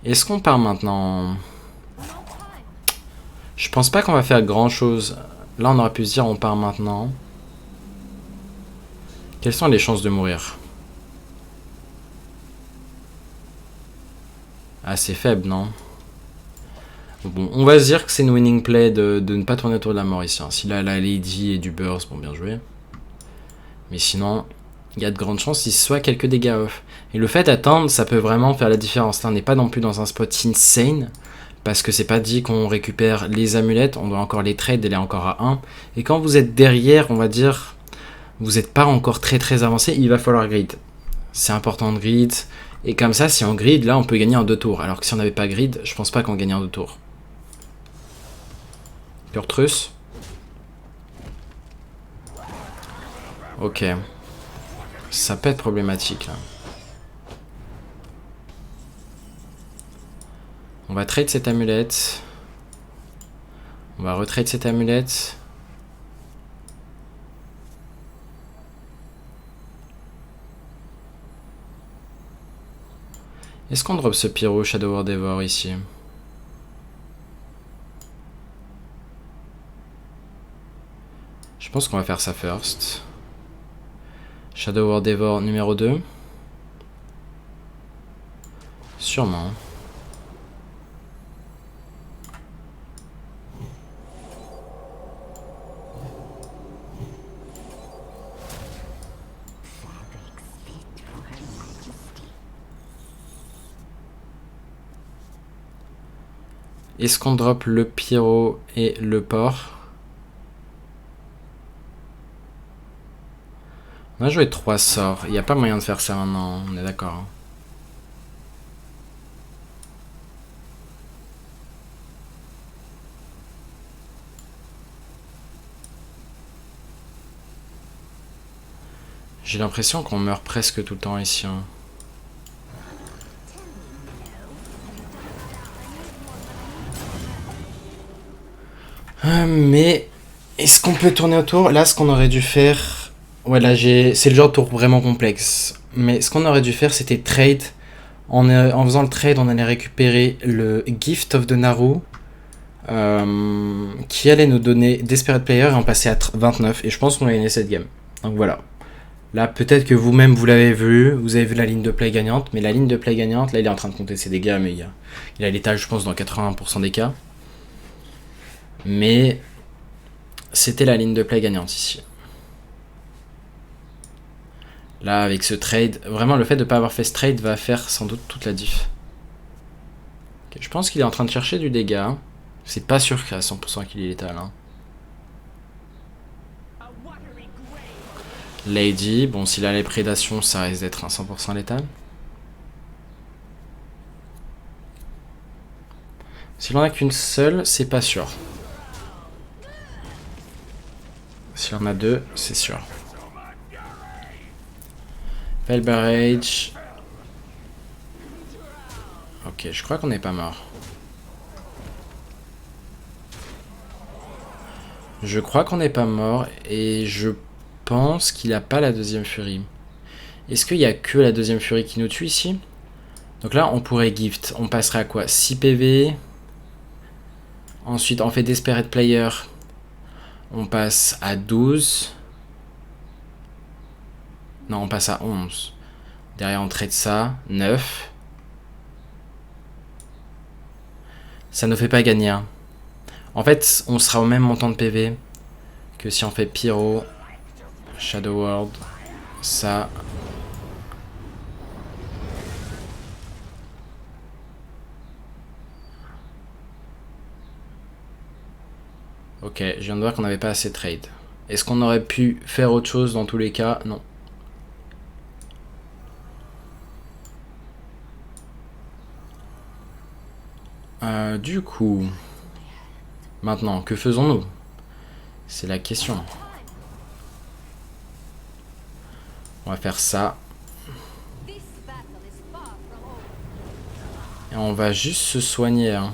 Est-ce qu'on part maintenant? Je pense pas qu'on va faire grand chose. Là on aurait pu se dire on part maintenant. Quelles sont les chances de mourir? Assez faible, non? Bon, on va se dire que c'est une winning play de ne pas tourner autour de la mort ici. Hein. Si là, la Lady et du burst, bon, bien joué. Mais sinon, il y a de grandes chances qu'il soit quelques dégâts off. Et le fait d'attendre, ça peut vraiment faire la différence. Là, on n'est pas non plus dans un spot insane. Parce que c'est pas dit qu'on récupère les amulettes. On doit encore les trade, elle est encore à 1. Et quand vous êtes derrière, on va dire, vous n'êtes pas encore très avancé, il va falloir grid. C'est important de grid. Et comme ça, si on grid, là, on peut gagner en 2 tours. Alors que si on n'avait pas grid, je pense pas qu'on gagnait en 2 tours. Purtrus. Ok. Ça peut être problématique, là. On va trade cette amulette. On va retrade cette amulette. Est-ce qu'on drop ce pyro Shadow War Devor ici? Je pense qu'on va faire ça first. Shadow War Devor numéro 2. Sûrement. Est-ce qu'on drop le pyro et le port? On a joué 3 sorts. Il n'y a pas moyen de faire ça maintenant, on est d'accord. J'ai l'impression qu'on meurt presque tout le temps ici. Hein. Mais est-ce qu'on peut tourner autour? Là, ce qu'on aurait dû faire... Ouais, là, c'est le genre de tour vraiment complexe. Mais ce qu'on aurait dû faire, c'était trade. En faisant le trade, on allait récupérer le Gift of the Naru. Qui allait nous donner Desperate Player et en passer à 29. Et je pense qu'on a gagné cette game. Donc voilà. Là, peut-être que vous-même, vous l'avez vu. Vous avez vu la ligne de play gagnante. Mais la ligne de play gagnante, là, il est en train de compter ses dégâts. Mais il a l'étage, je pense, dans 80% des cas. Mais c'était la ligne de play gagnante ici. Là, avec ce trade, vraiment le fait de ne pas avoir fait ce trade va faire sans doute toute la diff. Okay, je pense qu'il est en train de chercher du dégât. C'est pas sûr qu'à 100% qu'il est létal. Hein. Lady, bon, s'il a les prédations, ça risque d'être un 100% létal. S'il en a qu'une seule, c'est pas sûr. S'il y en a 2, c'est sûr. Bell Barrage. Ok, je crois qu'on n'est pas mort. Je crois qu'on n'est pas mort et je pense qu'il n'a pas la deuxième furie. Est-ce qu'il n'y a que la deuxième furie qui nous tue ici? Donc là, on pourrait gift. On passerait à quoi? 6 PV. Ensuite, on fait Desperate Player. On passe à 12. Non, on passe à 11. Derrière, on traite ça. 9. Ça ne fait pas gagner. Hein. En fait, on sera au même montant de PV que si on fait Pyro, Shadow World, ça. Ok, je viens de voir qu'on n'avait pas assez de trade. Est-ce qu'on aurait pu faire autre chose dans tous les cas? Non. Du coup, maintenant, que faisons-nous? C'est la question. On va faire ça. Et on va juste se soigner. Hein.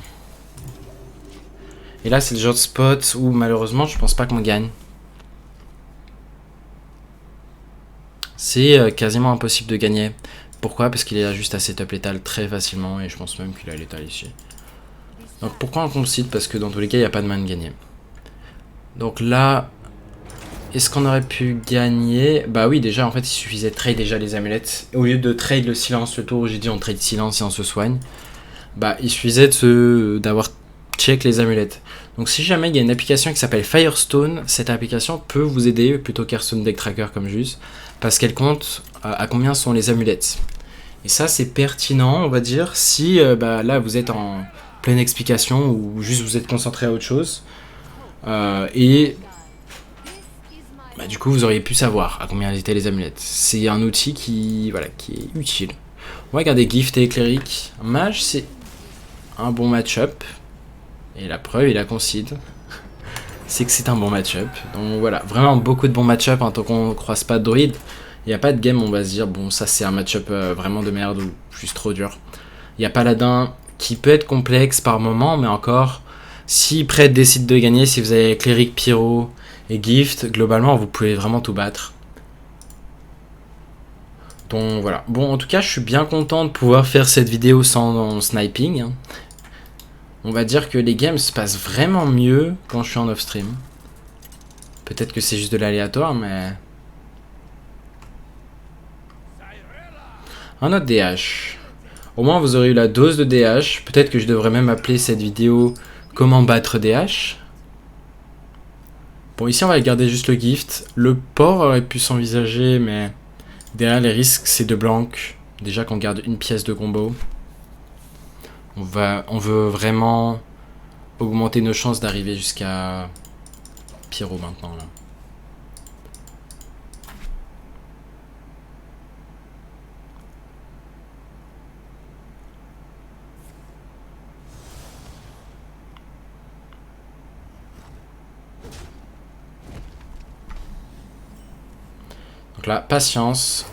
Et là, c'est le genre de spot où malheureusement, je pense pas qu'on gagne. C'est quasiment impossible de gagner. Pourquoi? Parce qu'il a juste à setup létal très facilement et je pense même qu'il a létal ici. Donc pourquoi on concede? Parce que dans tous les cas, il n'y a pas de man gagné. Donc là, est-ce qu'on aurait pu gagner? Bah oui, déjà, en fait, il suffisait de trade déjà les amulettes. Au lieu de trade le silence, le tour où j'ai dit on trade silence et on se soigne, bah il suffisait d'avoir check les amulettes. Donc si jamais il y a une application qui s'appelle Firestone, cette application peut vous aider plutôt qu'Hearthstone Deck Tracker comme juste, parce qu'elle compte à combien sont les amulettes. Et ça, c'est pertinent, on va dire, si bah, là, vous êtes en pleine explication ou juste vous êtes concentré à autre chose. Et bah, du coup, vous auriez pu savoir à combien étaient les amulettes. C'est un outil qui est utile. On va regarder Gift et Cleric. Mage, c'est un bon match-up. Et la preuve, il a concede. C'est que c'est un bon match-up. Donc voilà, vraiment beaucoup de bons match-up. Hein, tant qu'on ne croise pas de druide, il n'y a pas de game où on va se dire, bon, ça c'est un match-up vraiment de merde ou juste trop dur. Il y a Paladin qui peut être complexe par moment, mais encore, si Prêtre décide de gagner, si vous avez Cleric, Pyro et Gift, globalement, vous pouvez vraiment tout battre. Donc voilà. Bon, en tout cas, je suis bien content de pouvoir faire cette vidéo sans sniping. Hein. On va dire que les games se passent vraiment mieux quand je suis en off-stream. Peut-être que c'est juste de l'aléatoire, mais... Un autre DH. Au moins, vous aurez eu la dose de DH. Peut-être que je devrais même appeler cette vidéo « Comment battre DH ». Bon, ici, on va garder juste le gift. Le port aurait pu s'envisager, mais... Derrière, les risques, c'est de blanc. Déjà qu'on garde une pièce de combo. On veut vraiment augmenter nos chances d'arriver jusqu'à Pyro maintenant là. Donc là, patience.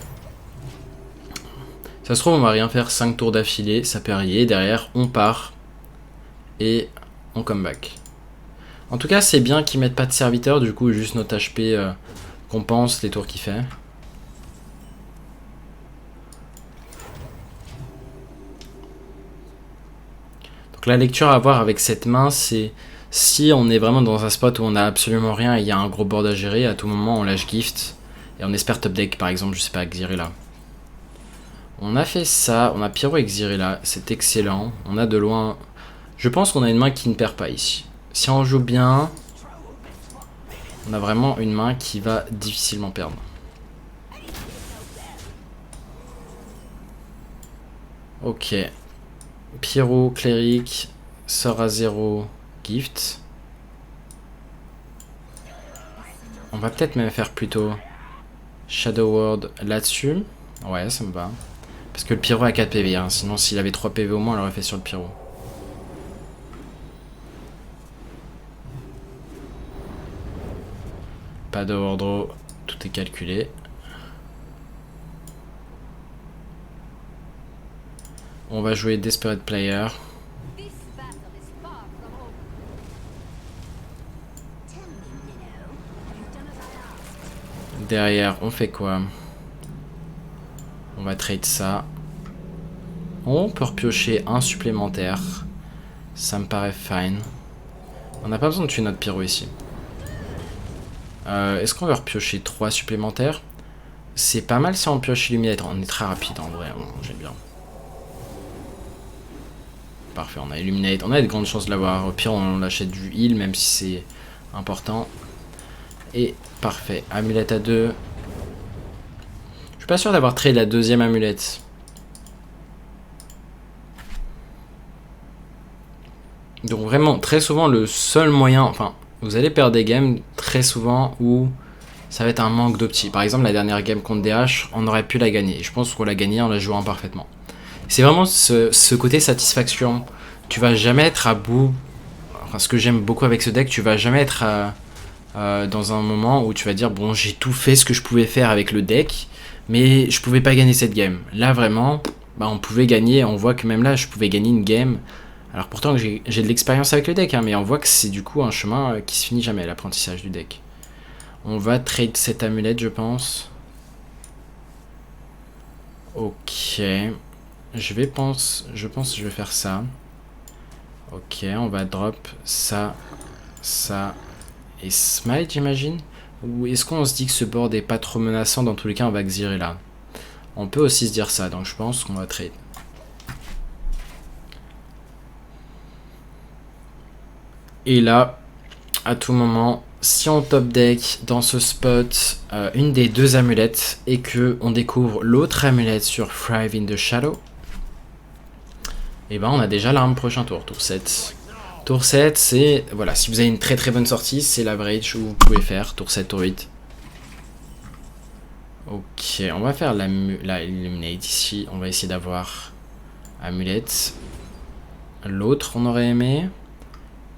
Ça se trouve, on va rien faire 5 tours d'affilée, ça peut arriver. Derrière, on part et on come back. En tout cas, c'est bien qu'ils mettent pas de serviteur, du coup, juste notre HP compense les tours qu'il fait. Donc la lecture à avoir avec cette main, c'est si on est vraiment dans un spot où on a absolument rien et il y a un gros board à gérer, à tout moment on lâche gift et on espère top deck, par exemple, je sais pas, Xyrella. On a fait ça, on a Pyro et Xyrella, c'est excellent. On a de loin... Je pense qu'on a une main qui ne perd pas ici. Si on joue bien, on a vraiment une main qui va difficilement perdre. Ok. Pyro, Cleric, sort à 0, Gift. On va peut-être même faire plutôt Shadow World là-dessus. Ouais, ça me va. Parce que le Pyro a 4 PV, hein. Sinon s'il avait 3 PV au moins, on l'aurait fait sur le Pyro. Pas de overdraw, tout est calculé. On va jouer Desperate Player. Derrière, on fait quoi? On va trade ça. On peut repiocher un supplémentaire. Ça me paraît fine. On n'a pas besoin de tuer notre Pyro ici. Est-ce qu'on va repiocher 3 supplémentaires? C'est pas mal si on pioche Illuminator. On est très rapide en vrai, j'aime bien. Parfait, on a Illuminate. On a de grandes chances de l'avoir. Au pire, on l'achète du heal, même si c'est important. Et parfait. Amulette à 2. Je suis pas sûr d'avoir trade la deuxième amulette. Donc vraiment, très souvent, le seul moyen... Enfin, vous allez perdre des games très souvent où ça va être un manque d'opti. Par exemple, la dernière game contre DH, on aurait pu la gagner. Et je pense qu'on l'a gagnée en la jouant parfaitement. C'est vraiment ce côté satisfaction. Tu vas jamais être à bout. Enfin, ce que j'aime beaucoup avec ce deck, tu vas jamais être dans un moment où tu vas dire bon, j'ai tout fait ce que je pouvais faire avec le deck, mais je pouvais pas gagner cette game. Là vraiment, bah, on pouvait gagner. On voit que même là, je pouvais gagner une game. Alors pourtant j'ai de l'expérience avec le deck, hein, mais on voit que c'est du coup un chemin qui se finit jamais, l'apprentissage du deck. On va trade cette amulette, je pense. Ok. Je pense que je vais faire ça. Ok, on va drop ça, ça et smite, j'imagine. Ou est-ce qu'on se dit que ce board est pas trop menaçant? Dans tous les cas, on va Xyr là. On peut aussi se dire ça, donc je pense qu'on va trade. Et là, à tout moment, si on top deck dans ce spot une des deux amulettes et que on découvre l'autre amulette sur Thrive in the Shadow, et ben on a déjà l'arme prochain tour, tour 7. Tour 7, c'est... Voilà, si vous avez une très très bonne sortie, c'est l'average où vous pouvez faire, tour 7, tour 8. Ok, on va faire la Illuminate ici, on va essayer d'avoir amulette. L'autre, on aurait aimé.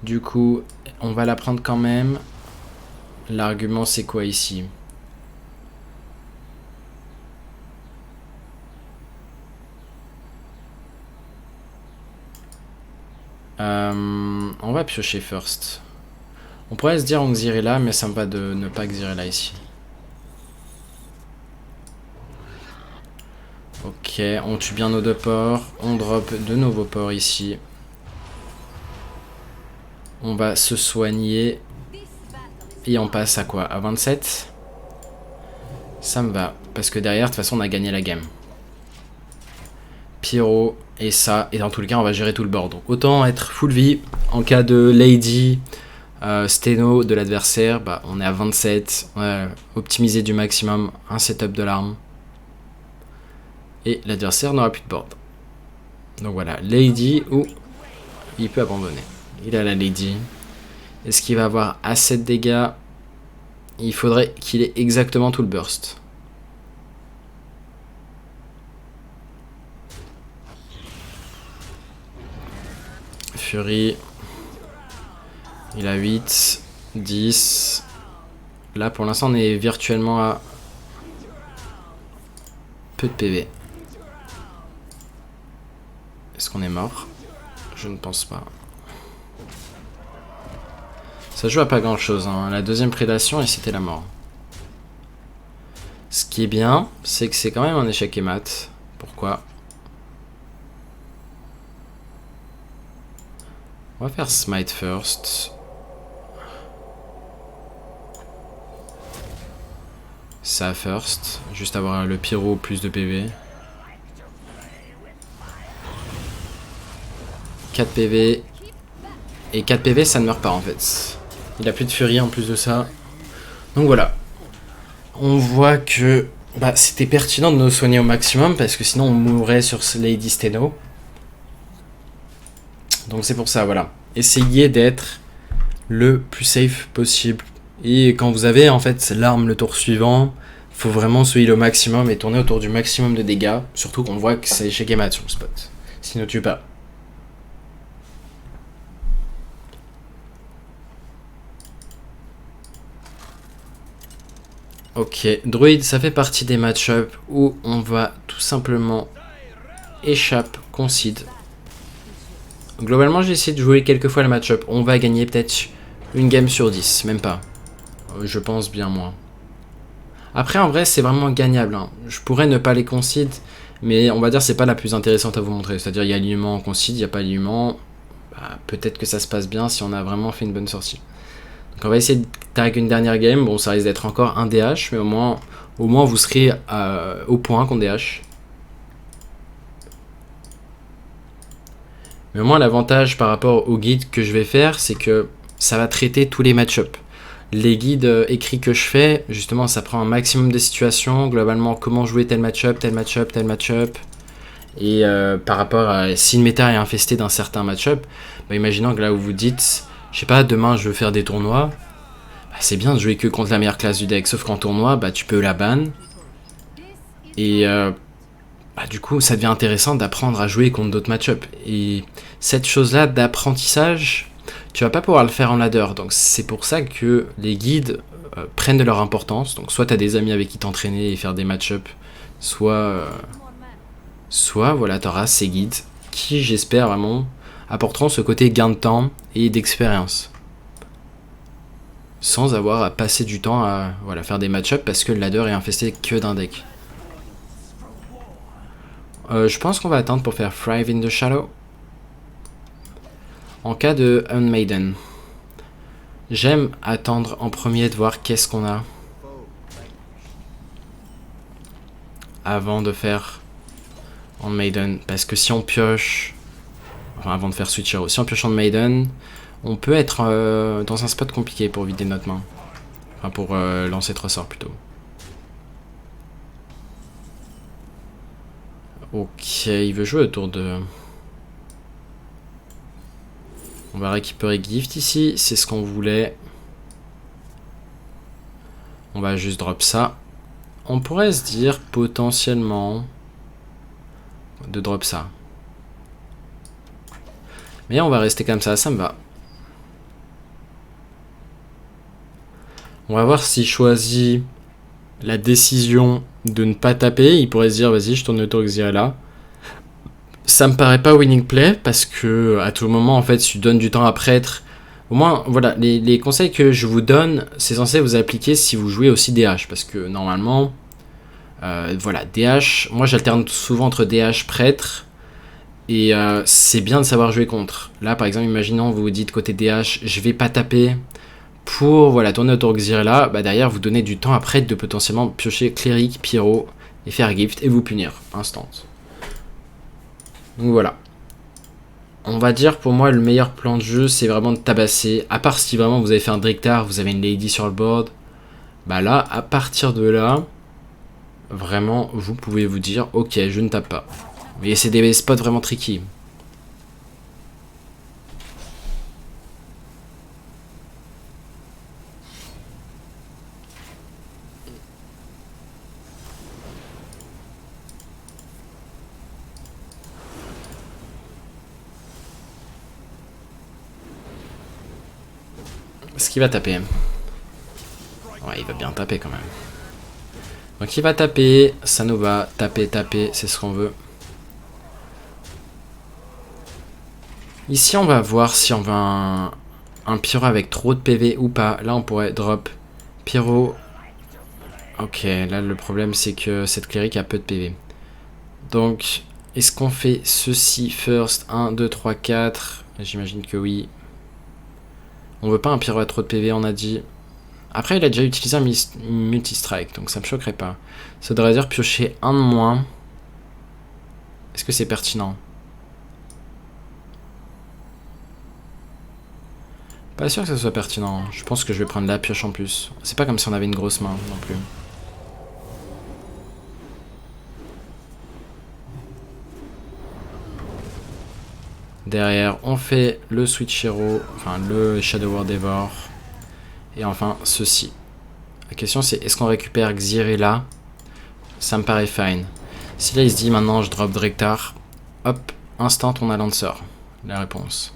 Du coup, on va la prendre quand même. L'argument, c'est quoi ici? On va piocher first. On pourrait se dire on Xyr là, mais ça me va de ne pas Xyr là ici. Ok, on tue bien nos deux ports. On drop de nouveaux ports ici. On va se soigner. Et on passe à quoi? À 27? Ça me va. Parce que derrière, de toute façon, on a gagné la game. Pyro et ça. Et dans tous les cas, on va gérer tout le board. Donc autant être full vie. En cas de Lady, Steno de l'adversaire, bah, on est à 27. On va optimiser du maximum un setup de l'arme. Et l'adversaire n'aura plus de board. Donc voilà, Lady ou il peut abandonner. Il a la Lady. Est-ce qu'il va avoir assez de dégâts? Il faudrait qu'il ait exactement tout le burst. Fury. Il a 8, 10. Là pour l'instant on est virtuellement à peu de PV. Est-ce qu'on est mort? Je ne pense pas. Ça joue à pas grand chose, hein. La deuxième prédation et c'était la mort. Ce qui est bien, c'est que c'est quand même un échec et mat. Pourquoi? On va faire smite first. Ça first. Juste avoir le pyro plus de PV. 4 PV. Et 4 PV ça ne meurt pas en fait. Il a plus de furie en plus de ça. Donc voilà. On voit que bah, c'était pertinent de nous soigner au maximum parce que sinon on mourrait sur Lady Steno. Donc c'est pour ça, voilà. Essayez d'être le plus safe possible. Et quand vous avez en fait l'arme le tour suivant, faut vraiment se heal au maximum et tourner autour du maximum de dégâts. Surtout qu'on voit que c'est échec et mat sur le spot. Sinon tue pas. Ok, Druid, ça fait partie des match-up où on va tout simplement échappe, concede. Globalement, j'ai essayé de jouer quelques fois le match-up. On va gagner peut-être une game sur 10, même pas. Je pense bien moins. Après, en vrai, c'est vraiment gagnable, hein. Je pourrais ne pas les concede, mais on va dire que c'est pas la plus intéressante à vous montrer. C'est-à-dire, il y a alignement en concede, il n'y a pas alignement. Bah, peut-être que ça se passe bien si on a vraiment fait une bonne sortie. Donc on va essayer de tag une dernière game. Bon, ça risque d'être encore un DH, mais au moins vous serez au point contre DH. Mais au moins l'avantage par rapport au guide que je vais faire, c'est que ça va traiter tous les match-up. Les guides écrits que je fais, justement, ça prend un maximum de situations. Globalement, comment jouer tel match-up, tel match-up, tel match-up. Et par rapport à si une méta est infestée d'un certain match-up, bah, imaginons que là où vous dites, je sais pas, demain je veux faire des tournois, bah, c'est bien de jouer que contre la meilleure classe du deck. Sauf qu'en tournoi, bah, tu peux la ban. Et bah, du coup, ça devient intéressant d'apprendre à jouer contre d'autres match-up. Et cette chose-là d'apprentissage, tu vas pas pouvoir le faire en ladder. Donc c'est pour ça que les guides prennent de leur importance. Donc soit tu as des amis avec qui t'entraîner et faire des match-up, soit voilà, tu auras ces guides qui, j'espère vraiment, apporteront ce côté gain de temps et d'expérience. Sans avoir à passer du temps à voilà, faire des match-up parce que le ladder est infesté que d'un deck. Je pense qu'on va attendre pour faire Thrive in the Shadow. En cas de Unmaiden, j'aime attendre en premier de voir qu'est-ce qu'on a avant de faire Unmaiden. Parce que si on pioche, enfin avant de faire Switch Hero, si on pioche Unmaiden, on peut être dans un spot compliqué pour vider notre main. Enfin pour lancer 3 sorts plutôt. Ok, il veut jouer autour de... On va récupérer Gift ici, c'est ce qu'on voulait. On va juste drop ça. On pourrait se dire potentiellement de drop ça. Mais on va rester comme ça me va. On va voir s'il choisit la décision de ne pas taper. Il pourrait se dire vas-y je tourne le tour Xyrella. Ça me paraît pas winning play parce que à tout moment en fait si tu donnes du temps à prêtre, au moins voilà les conseils que je vous donne c'est censé vous appliquer si vous jouez aussi DH parce que normalement voilà DH, moi j'alterne souvent entre DH prêtre et c'est bien de savoir jouer contre. Là par exemple imaginons vous vous dites côté DH je vais pas taper pour voilà tourner autour de Xyrella, bah derrière vous donnez du temps à prêtre de potentiellement piocher cléric, pyro et faire gift et vous punir instant. Donc voilà. On va dire pour moi le meilleur plan de jeu c'est vraiment de tabasser. À part si vraiment vous avez fait un Drektar, vous avez une Lady sur le board. Bah là, à partir de là, vraiment vous pouvez vous dire ok je ne tape pas. Mais c'est des spots vraiment tricky. Est-ce qu'il va taper? Ouais, il va bien taper quand même. Donc il va taper, ça nous va. Taper, c'est ce qu'on veut. Ici, on va voir si on veut un pyro avec trop de PV ou pas. Là, on pourrait drop pyro. Ok, là, le problème, c'est que cette cléric a peu de PV. Donc, est-ce qu'on fait ceci first? 1, 2, 3, 4. J'imagine que oui. On veut pas un pyro à trop de PV, on a dit. Après, il a déjà utilisé un multi-strike, donc ça me choquerait pas. Ça devrait dire piocher un de moins. Est-ce que c'est pertinent? Pas sûr que ça soit pertinent. Je pense que je vais prendre la pioche en plus. C'est pas comme si on avait une grosse main non plus. Derrière, on fait le Switch Hero, enfin le Shadow War Devor. Et enfin, ceci. La question c'est, est-ce qu'on récupère Xyrella? Ça me paraît fine. Si là il se dit, maintenant je drop Drektar, hop, instant on a Lancer. La réponse.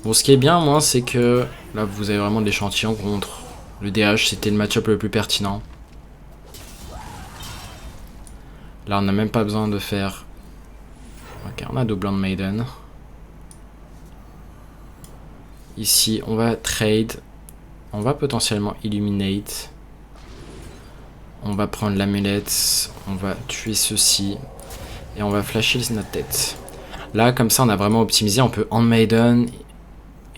Bon, ce qui est bien, moi, c'est que là vous avez vraiment de l'échantillon contre le DH, c'était le match-up le plus pertinent. Là, on n'a même pas besoin de faire... Ok, on a double Maiden. Ici, on va trade. On va potentiellement illuminate. On va prendre l'amulette. On va tuer ceci. Et on va flasher notre tête. Là, comme ça, on a vraiment optimisé. On peut Handmaiden,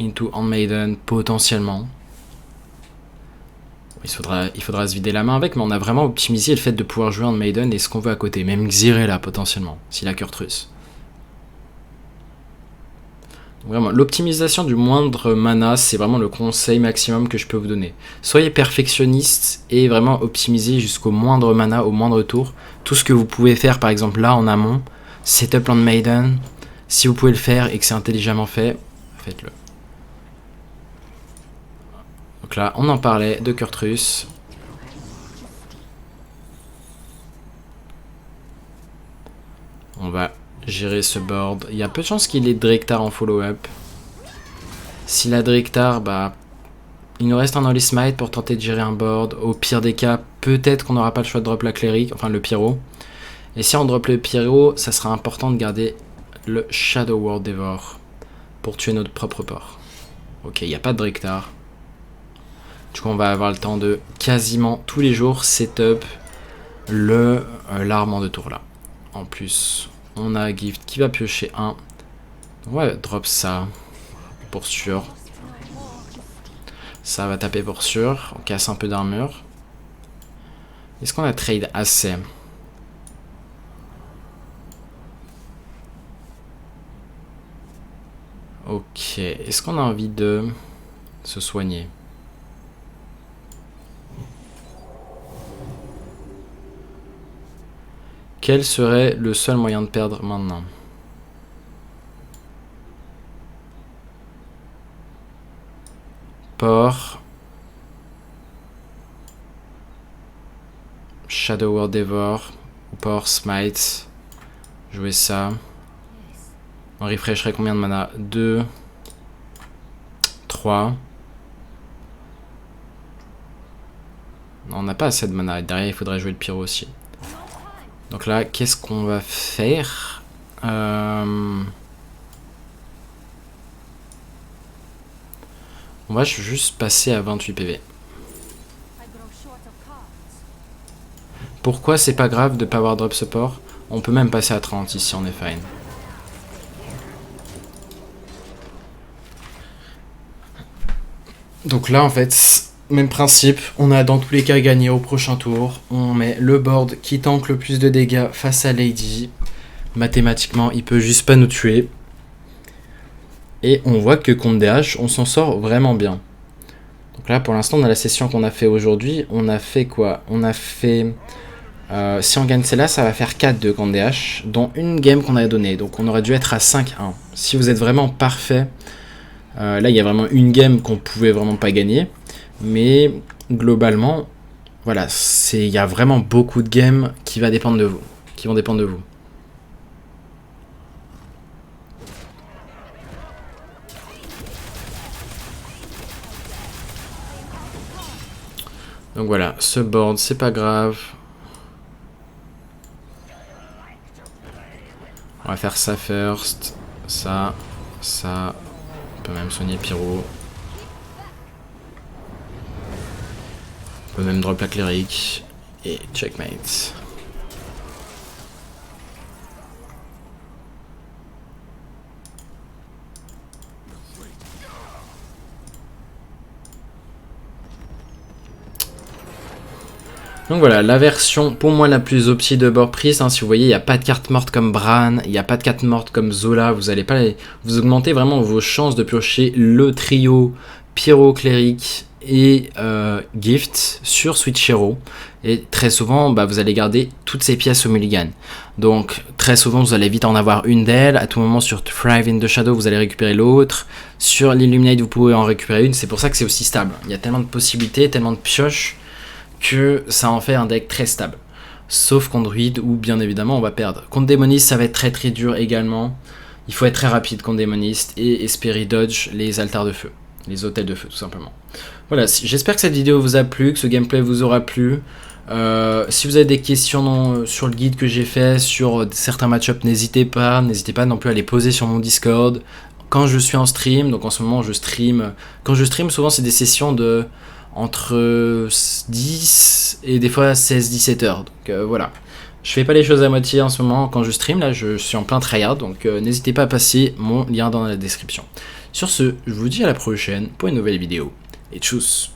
into Handmaiden, potentiellement. Il faudra se vider la main avec, mais on a vraiment optimisé le fait de pouvoir jouer en Maiden et ce qu'on veut à côté. Même Xiré là, potentiellement, s'il a Kurtrus. Vraiment, l'optimisation du moindre mana, c'est vraiment le conseil maximum que je peux vous donner. Soyez perfectionniste et vraiment optimisez jusqu'au moindre mana, au moindre tour. Tout ce que vous pouvez faire, par exemple là en amont, setup land Maiden, si vous pouvez le faire et que c'est intelligemment fait, faites-le. Donc là, on en parlait de Kurtrus. On va gérer ce board. Il y a peu de chances qu'il ait Drektar en follow-up. S'il a Drektar, bah, il nous reste un Holy Smite pour tenter de gérer un board. Au pire des cas, peut-être qu'on n'aura pas le choix de drop la cléric, enfin le pyro. Et si on drop le pyro, ça sera important de garder le Shadow Word Devour pour tuer notre propre port. Ok, il n'y a pas de Drektar. Du coup, on va avoir le temps de quasiment tous les jours setup l'arme en 2 tours là. En plus, on a Gift qui va piocher 1. Ouais, drop ça pour sûr. Ça va taper pour sûr. On casse un peu d'armure. Est-ce qu'on a trade assez? Ok. Est-ce qu'on a envie de se soigner? Quel serait le seul moyen de perdre maintenant? Port. Shadow Word Devour. Ou Port Smite. Jouer ça. On refresherait combien de mana? 2. 3. Non, on n'a pas assez de mana. Et derrière, il faudrait jouer le pyro aussi. Donc là, qu'est-ce qu'on va faire? On va juste passer à 28 PV. Pourquoi c'est pas grave de pas avoir drop support? On peut même passer à 30 ici, on est fine. Donc là, en fait, même principe, on a dans tous les cas gagné au prochain tour. On met le board qui tank le plus de dégâts face à Lady. Mathématiquement, il peut juste pas nous tuer. Et on voit que contre DH, on s'en sort vraiment bien. Donc là, pour l'instant, dans la session qu'on a fait aujourd'hui, on a fait quoi? On a fait... si on gagne celle-là, ça va faire 4-2 contre DH, dont une game qu'on a donnée. Donc on aurait dû être à 5-1. Si vous êtes vraiment parfait, là, il y a vraiment une game qu'on pouvait vraiment pas gagner. Mais globalement, voilà, il y a vraiment beaucoup de games qui vont dépendre de vous. Donc voilà, ce board, c'est pas grave. On va faire ça first. Ça. On peut même soigner le pyro. On peut même drop la cléric. Et checkmate. Donc voilà, la version pour moi la plus opti de board priest, hein, si vous voyez, il n'y a pas de carte morte comme Bran, il n'y a pas de carte morte comme Zola, vous allez pas vous augmentez vraiment vos chances de piocher le trio Pyro, Cléric et Gift sur Switch Hero. Et très souvent, bah, vous allez garder toutes ces pièces au mulligan. Donc très souvent, vous allez vite en avoir une d'elles. À tout moment, sur Thrive in the Shadow, vous allez récupérer l'autre. Sur l'Illuminate, vous pouvez en récupérer une. C'est pour ça que c'est aussi stable. Il y a tellement de possibilités, tellement de pioches, que ça en fait un deck très stable. Sauf contre Druid où bien évidemment on va perdre. Contre Démoniste ça va être très dur également. Il faut être très rapide contre Démoniste et espérer dodge les altars de feu. Les hôtels de feu tout simplement. Voilà, j'espère que cette vidéo vous a plu, que ce gameplay vous aura plu. Si vous avez des questions sur le guide que j'ai fait, sur certains match-ups, n'hésitez pas non plus à les poser sur mon Discord. Quand je suis en stream, donc en ce moment je stream. Quand je stream souvent c'est des sessions de... entre 10 et des fois 16-17 heures. Donc voilà. Je fais pas les choses à moitié en ce moment quand je stream. Là, je suis en plein tryhard. Donc n'hésitez pas à passer mon lien dans la description. Sur ce, je vous dis à la prochaine pour une nouvelle vidéo. Et tchuss!